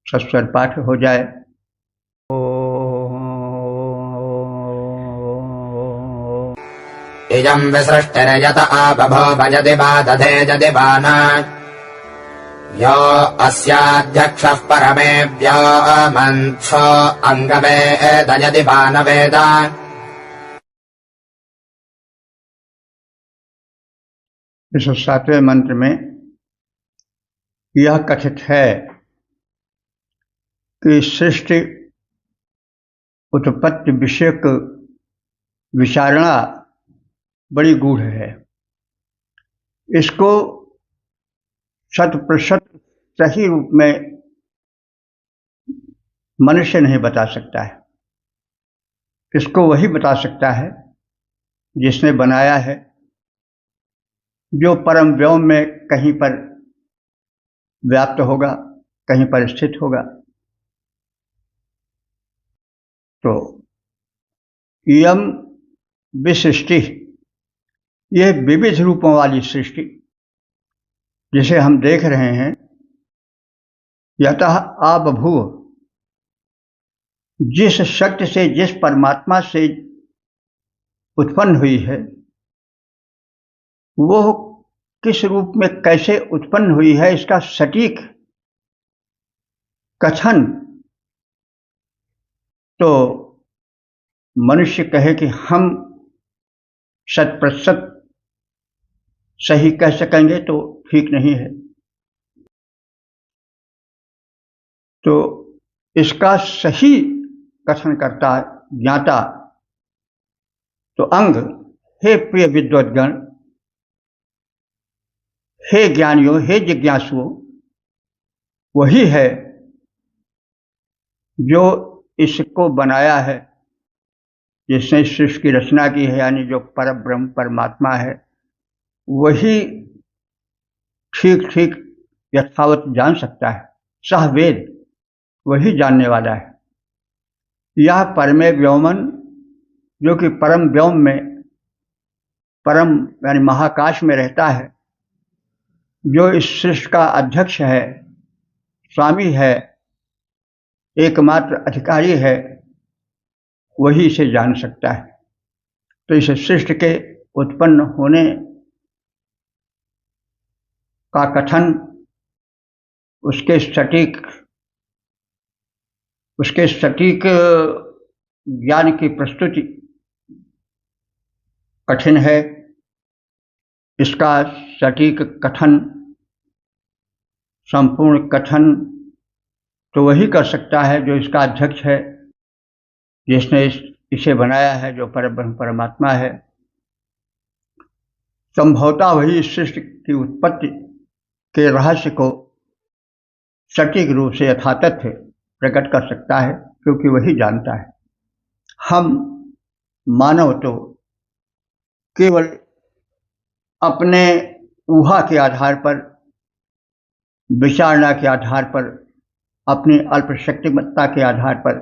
S1: सस्वर पाठ हो जाए।
S2: इयं विसृष्टिर्यत आबभूव यदि वा दधे यदि वा न, यो अस्याध्यक्षः परमेभ्योऽमन्थो अङ्गवेद यदि वा न वेद।
S1: इस 7वें मंत्र में यह कथित है कि सृष्टि उत्पत्ति विषयक विचारणा बड़ी गूढ़ है। इसको 100% सही रूप में मनुष्य नहीं बता सकता है। इसको वही बता सकता है जिसने बनाया है, जो परम व्योम में कहीं पर व्याप्त होगा, कहीं पर स्थित होगा। तो इयम विसृष्टि, यह विविध रूपों वाली सृष्टि जिसे हम देख रहे हैं, यतः आबभूव, जिस शक्ति से, जिस परमात्मा से उत्पन्न हुई है, वो किस रूप में कैसे उत्पन्न हुई है, इसका सटीक कथन तो मनुष्य कहे कि हम 100% सही कह सकेंगे तो ठीक नहीं है। तो इसका सही कथन करता ज्ञाता तो अंग, हे प्रिय विद्वद्गण, हे ज्ञानियों, हे जिज्ञासुओं, वही है जो इसको बनाया है, जिसने सृष्टि की रचना की है, यानी जो परब्रह्म परमात्मा है, वही ठीक ठीक यथावत जान सकता है। सह वेद, वही जानने वाला है। यह परमे व्योमन, जो कि परम व्योम में, परम यानी महाकाश में रहता है, जो इस सृष्टि का अध्यक्ष है, स्वामी है, एकमात्र अधिकारी है, वही इसे जान सकता है। तो इस सृष्टि के उत्पन्न होने का कथन, उसके सटीक ज्ञान की प्रस्तुति कठिन है। इसका सटीक कथन, संपूर्ण कथन तो वही कर सकता है जो इसका अध्यक्ष है, जिसने इसे बनाया है, जो परब्रह्म परमात्मा है। संभवतः वही इस सृष्टि की उत्पत्ति के रहस्य को सटीक रूप से यथातथ्य प्रकट कर सकता है, क्योंकि वही जानता है। हम मानव तो केवल अपने ऊहा के आधार पर, विचारणा के आधार पर, अपनी अल्पशक्तिमत्ता के आधार पर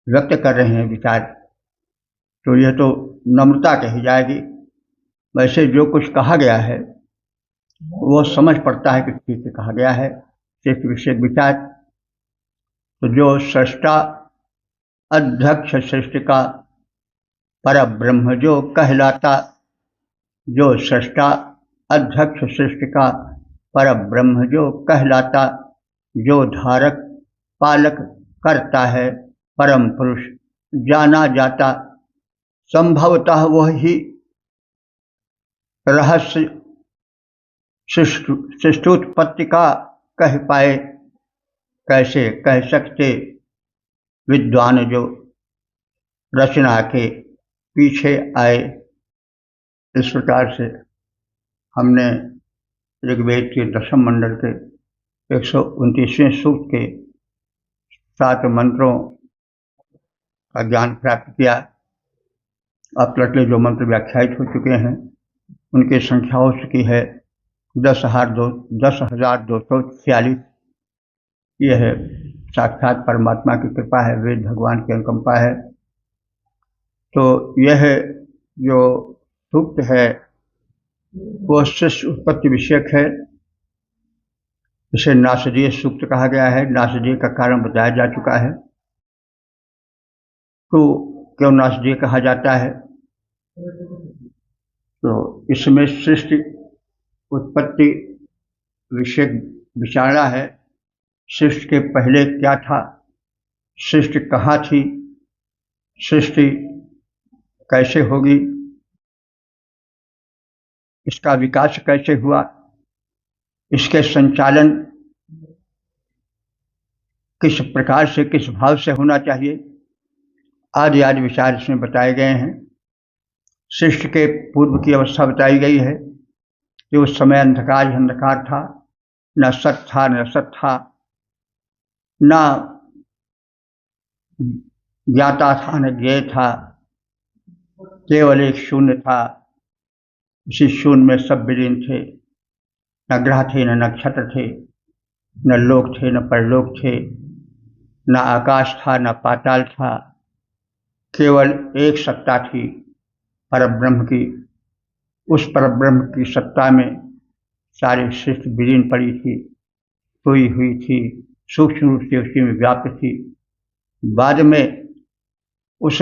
S1: व्यक्त कर रहे हैं विचार। तो यह तो नम्रता कही जाएगी। वैसे जो कुछ कहा गया है वो समझ पड़ता है कि ठीक से कहा गया है, सिर्फ विषय विचार। तो जो सृष्टा अध्यक्ष सृष्टि का परब्रह्म जो कहलाता, जो सृष्टा अध्यक्ष सृष्टि का परब्रह्म जो कहलाता, जो धारक पालक करता है, परम पुरुष जाना जाता, संभवतः वही रहस्य सृष्टोत्पत्ति का कह पाए, कैसे कह सकते विद्वान जो रचना के पीछे आए। इस प्रकार से हमने ऋग्वेद के दशम मंडल के 129वें सूक्त के 7 मंत्रों का ज्ञान प्राप्त किया। अब तक के जो मंत्र व्याख्यायित हो चुके हैं उनकी संख्या हो चुकी है 10,246। यह है साक्षात परमात्मा की कृपा है, वेद भगवान की अनुकंपा है। तो यह जो सूक्त है वो शिष्य उत्पत्ति विषयक है। इसे नासदीय सूक्त कहा गया है। नासदीय का कारण बताया जा चुका है। तो क्यों नासदीय कहा जाता है? तो इसमें सृष्टि उत्पत्ति विषयक विचारणा है। सृष्टि के पहले क्या था, सृष्टि कहाँ थी, सृष्टि कैसे होगी, इसका विकास कैसे हुआ, इसके संचालन किस प्रकार से, किस भाव से होना चाहिए, आदि आदि विचार इसमें बताए गए हैं। सृष्टि के पूर्व की अवस्था बताई गई है कि उस समय अंधकार ही अंधकार था, न सत था न असत था, न ज्ञाता था न ज्ञेय था, केवल एक शून्य था। उसी शून्य में सब विलीन थे। न ग्रह थे न नक्षत्र थे, न लोक थे न परलोक थे, न आकाश था न पाताल था। केवल एक सत्ता थी परब्रह्म की। उस परब्रह्म की सत्ता में सारी सृष्टि विलीन पड़ी थी, सोई हुई थी, सूक्ष्म रूप से उसी में व्याप्त थी। बाद में उस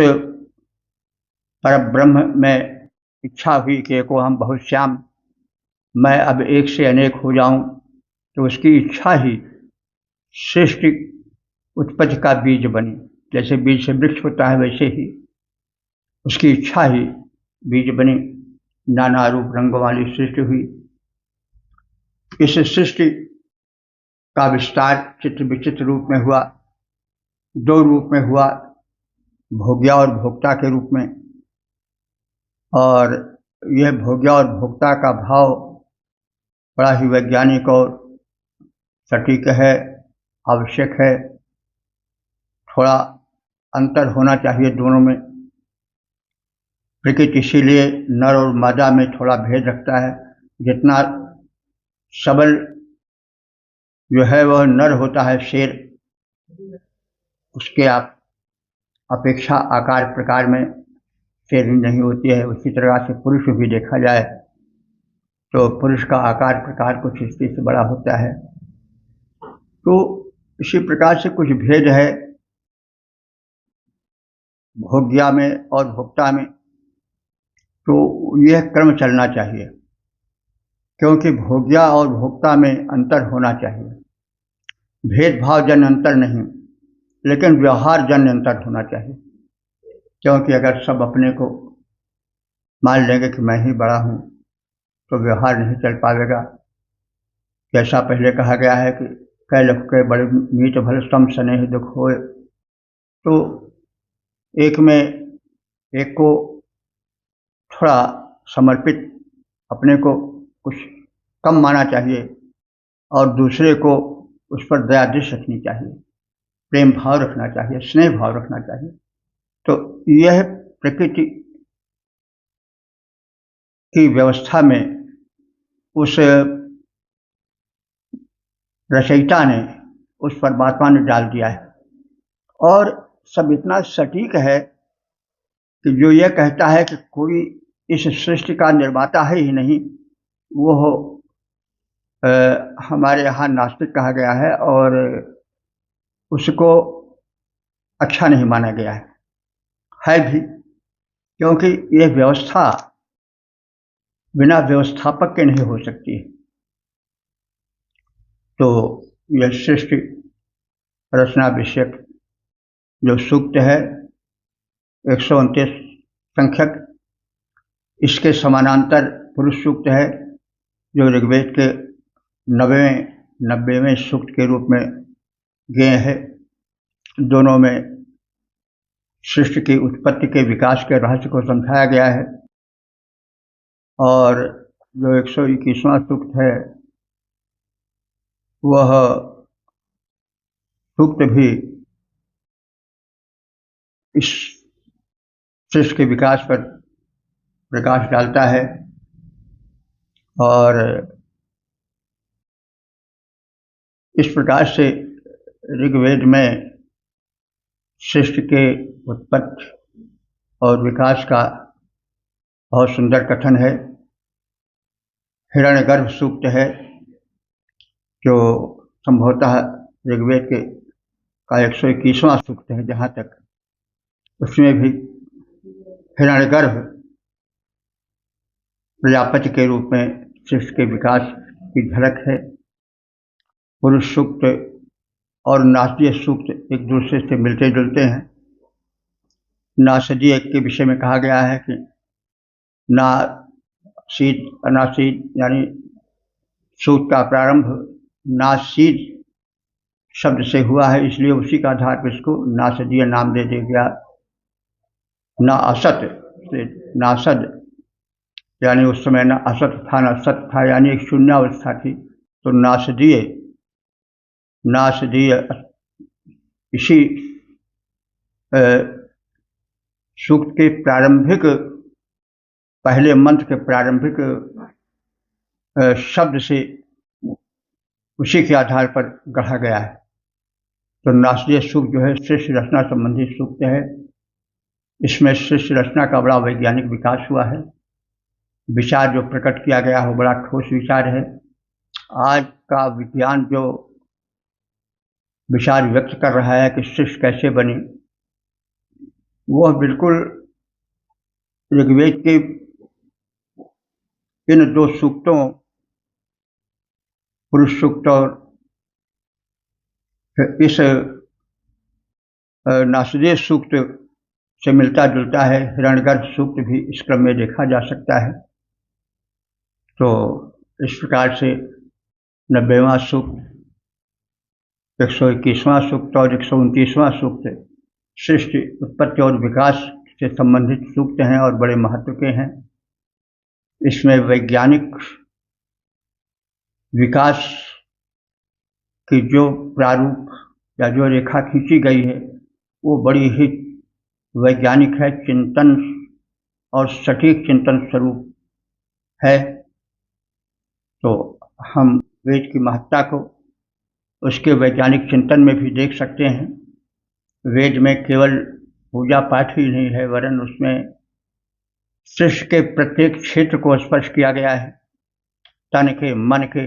S1: परब्रह्म में इच्छा हुई कि एको हम बहुश्याम, मैं अब एक से अनेक हो जाऊं। तो उसकी इच्छा ही सृष्टि उत्पत्ति का बीज बनी। जैसे बीज से वृक्ष होता है वैसे ही उसकी इच्छा ही बीज बनी। नाना रूप रंगों वाली सृष्टि हुई। इस सृष्टि का विस्तार चित्र विचित्र रूप में हुआ। 2 रूप में हुआ, भोग्या और भोक्ता के रूप में। और यह भोग्या और भोक्ता का भाव बड़ा ही वैज्ञानिक और सटीक है, आवश्यक है। थोड़ा अंतर होना चाहिए दोनों में। प्रकृति इसीलिए नर और मादा में थोड़ा भेद रखता है। जितना सबल जो है वह नर होता है शेर, उसके अपेक्षा आकार प्रकार में शेर नहीं होती है। उसी तरह से पुरुष भी देखा जाए तो पुरुष का आकार प्रकार कुछ स्त्री से बड़ा होता है। तो इसी प्रकार से कुछ भेद है भोग्या में और भोक्ता में। तो यह क्रम चलना चाहिए, क्योंकि भोग्या और भोक्ता में अंतर होना चाहिए। भेदभाव जन अंतर नहीं, लेकिन व्यवहार जन अंतर होना चाहिए। क्योंकि अगर सब अपने को मान लेंगे कि मैं ही बड़ा हूँ तो व्यवहार नहीं चल पाएगा। जैसा पहले कहा गया है कि कै लख के बड़े मीत भल सम स्नेह दुख होए। तो एक में एक को थोड़ा समर्पित, अपने को कुछ कम माना चाहिए और दूसरे को उस पर दया दृष्टि रखनी चाहिए, प्रेम भाव रखना चाहिए, स्नेह भाव रखना चाहिए। तो यह प्रकृति की व्यवस्था में उस रचयिता ने, उस परमात्मा ने डाल दिया है। और सब इतना सटीक है कि जो यह कहता है कि कोई इस सृष्टि का निर्माता है ही नहीं, वो हमारे यहाँ नास्तिक कहा गया है और उसको अच्छा नहीं माना गया है भी। क्योंकि यह व्यवस्था बिना व्यवस्थापक के नहीं हो सकती। तो यह सृष्टि रचना विषयक जो सूक्त है 129 संख्यक, इसके समानांतर पुरुष सूक्त है जो ऋग्वेद के 90वें सूक्त के रूप में गेय है। दोनों में सृष्टि की उत्पत्ति के विकास के रहस्य को समझाया गया है। और जो 121वां सूक्त है वह सूक्त भी इस सृष्टि के विकास पर प्रकाश डालता है और इस प्रकार से ऋग्वेद में सृष्टि के उत्पत्ति और विकास का बहुत सुंदर कथन है। हिरण्यगर्भ सूक्त है जो संभवतः ऋग्वेद के का 121वां सूक्त है जहाँ तक, उसमें भी हिरण्यगर्भ प्रजापति के रूप में सृष्टि के विकास की झलक है। पुरुष सूक्त और नासदीय सूक्त एक दूसरे से मिलते जुलते हैं। नासदीय के विषय में कहा गया है कि नासीद अनासीद यानी सूक्त का प्रारंभ नासीद शब्द से हुआ है, इसलिए उसी का आधार पर इसको नासदीय नाम दे दिया गया। ना असत से नासद यानी उस समय न असत था न सत था, यानी एक शून्यावस्था थी, तो नासदीय इसी सूक्त के प्रारंभिक पहले मंत्र के प्रारंभिक शब्द से उसी के आधार पर गढ़ा गया है। तो नासदीय सूक्त जो है सृष्टि रचना संबंधी सूक्त है। इसमें सृष्टि रचना का बड़ा वैज्ञानिक विकास हुआ है। विचार जो प्रकट किया गया हो बड़ा ठोस विचार है। आज का विज्ञान जो विचार व्यक्त कर रहा है कि सृष्टि कैसे बनी, वह बिल्कुल ऋग्वेद के इन दो सूक्तों पुरुष सूक्त और इस नासदीय सूक्त से मिलता जुलता है। हिरण्यगर्भ सूक्त भी इस क्रम में देखा जा सकता है। तो इस प्रकार से 90वां सूक्त, 121वां सूक्त और 129वां सूक्त सृष्टि उत्पत्ति और विकास से संबंधित सूक्त हैं और बड़े महत्व के हैं। इसमें वैज्ञानिक विकास की जो प्रारूप या जो रेखा खींची गई है वो बड़ी ही वैज्ञानिक है, चिंतन और सटीक चिंतन स्वरूप है। तो हम वेद की महत्ता को उसके वैज्ञानिक चिंतन में भी देख सकते हैं। वेद में केवल पूजा पाठ ही नहीं है, वरन उसमें सृष्टि के प्रत्येक क्षेत्र को स्पर्श किया गया है। तन के, मन के,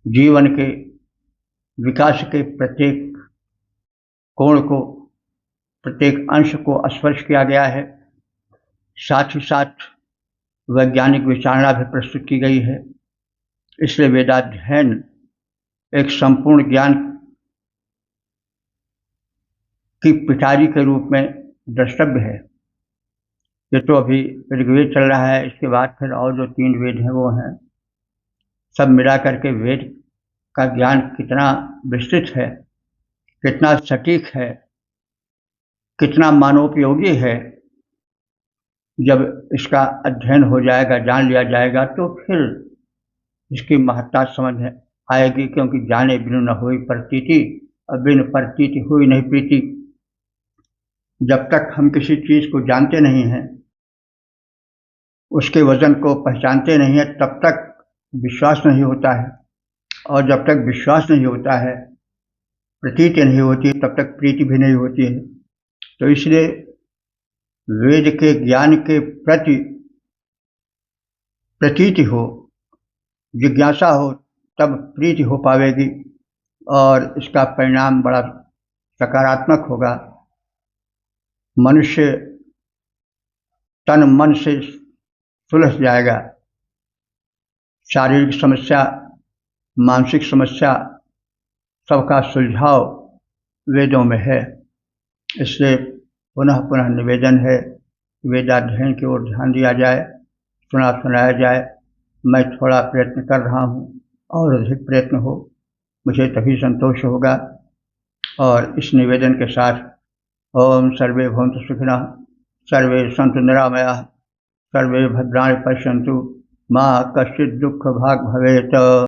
S1: जीवन के विकास के प्रत्येक कोण को, प्रत्येक अंश को स्पर्श किया गया है। साथ ही साथ वैज्ञानिक विचारणा भी प्रस्तुत की गई है। इसलिए वेदाध्ययन एक संपूर्ण ज्ञान की पिटारी के रूप में द्रष्टव्य है। ये तो अभी ऋग्वेद चल रहा है, इसके बाद फिर और जो 3 वेद हैं वो हैं। सब मिला करके वेद का ज्ञान कितना विस्तृत है, कितना सटीक है, कितना मानवोपयोगी है, जब इसका अध्ययन हो जाएगा, जान लिया जाएगा, तो फिर इसकी महत्ता समझ आएगी। क्योंकि जाने बिनु न हुई प्रतीति, और बिन प्रतीति हुई नहीं प्रीति। जब तक हम किसी चीज को जानते नहीं हैं, उसके वजन को पहचानते नहीं हैं, तब तक विश्वास नहीं होता है, और जब तक विश्वास नहीं होता है, प्रतीति नहीं होती, तब तक प्रीति भी नहीं होती है। तो इसलिए वेद के ज्ञान के प्रति प्रतीति हो, जिज्ञासा हो, तब प्रीति हो पावेगी और इसका परिणाम बड़ा सकारात्मक होगा। मनुष्य तन मन से सुलझ जाएगा। शारीरिक समस्या, मानसिक समस्या, सबका सुलझाव वेदों में है। इसलिए पुनः पुनः निवेदन है कि वेदाध्ययन की ओर ध्यान दिया जाए, सुनाया जाए। मैं थोड़ा प्रयत्न कर रहा हूँ और अधिक प्रयत्न हो। मुझे तभी संतोष होगा। और इस निवेदन के साथ ओम सर्वे भवन्तु सुखिनः, सर्वे सन्तु निरामयाः, सर्वे भद्राणि पश्यन्तु, मां कश्चित् दुःख भाग् भवेत्।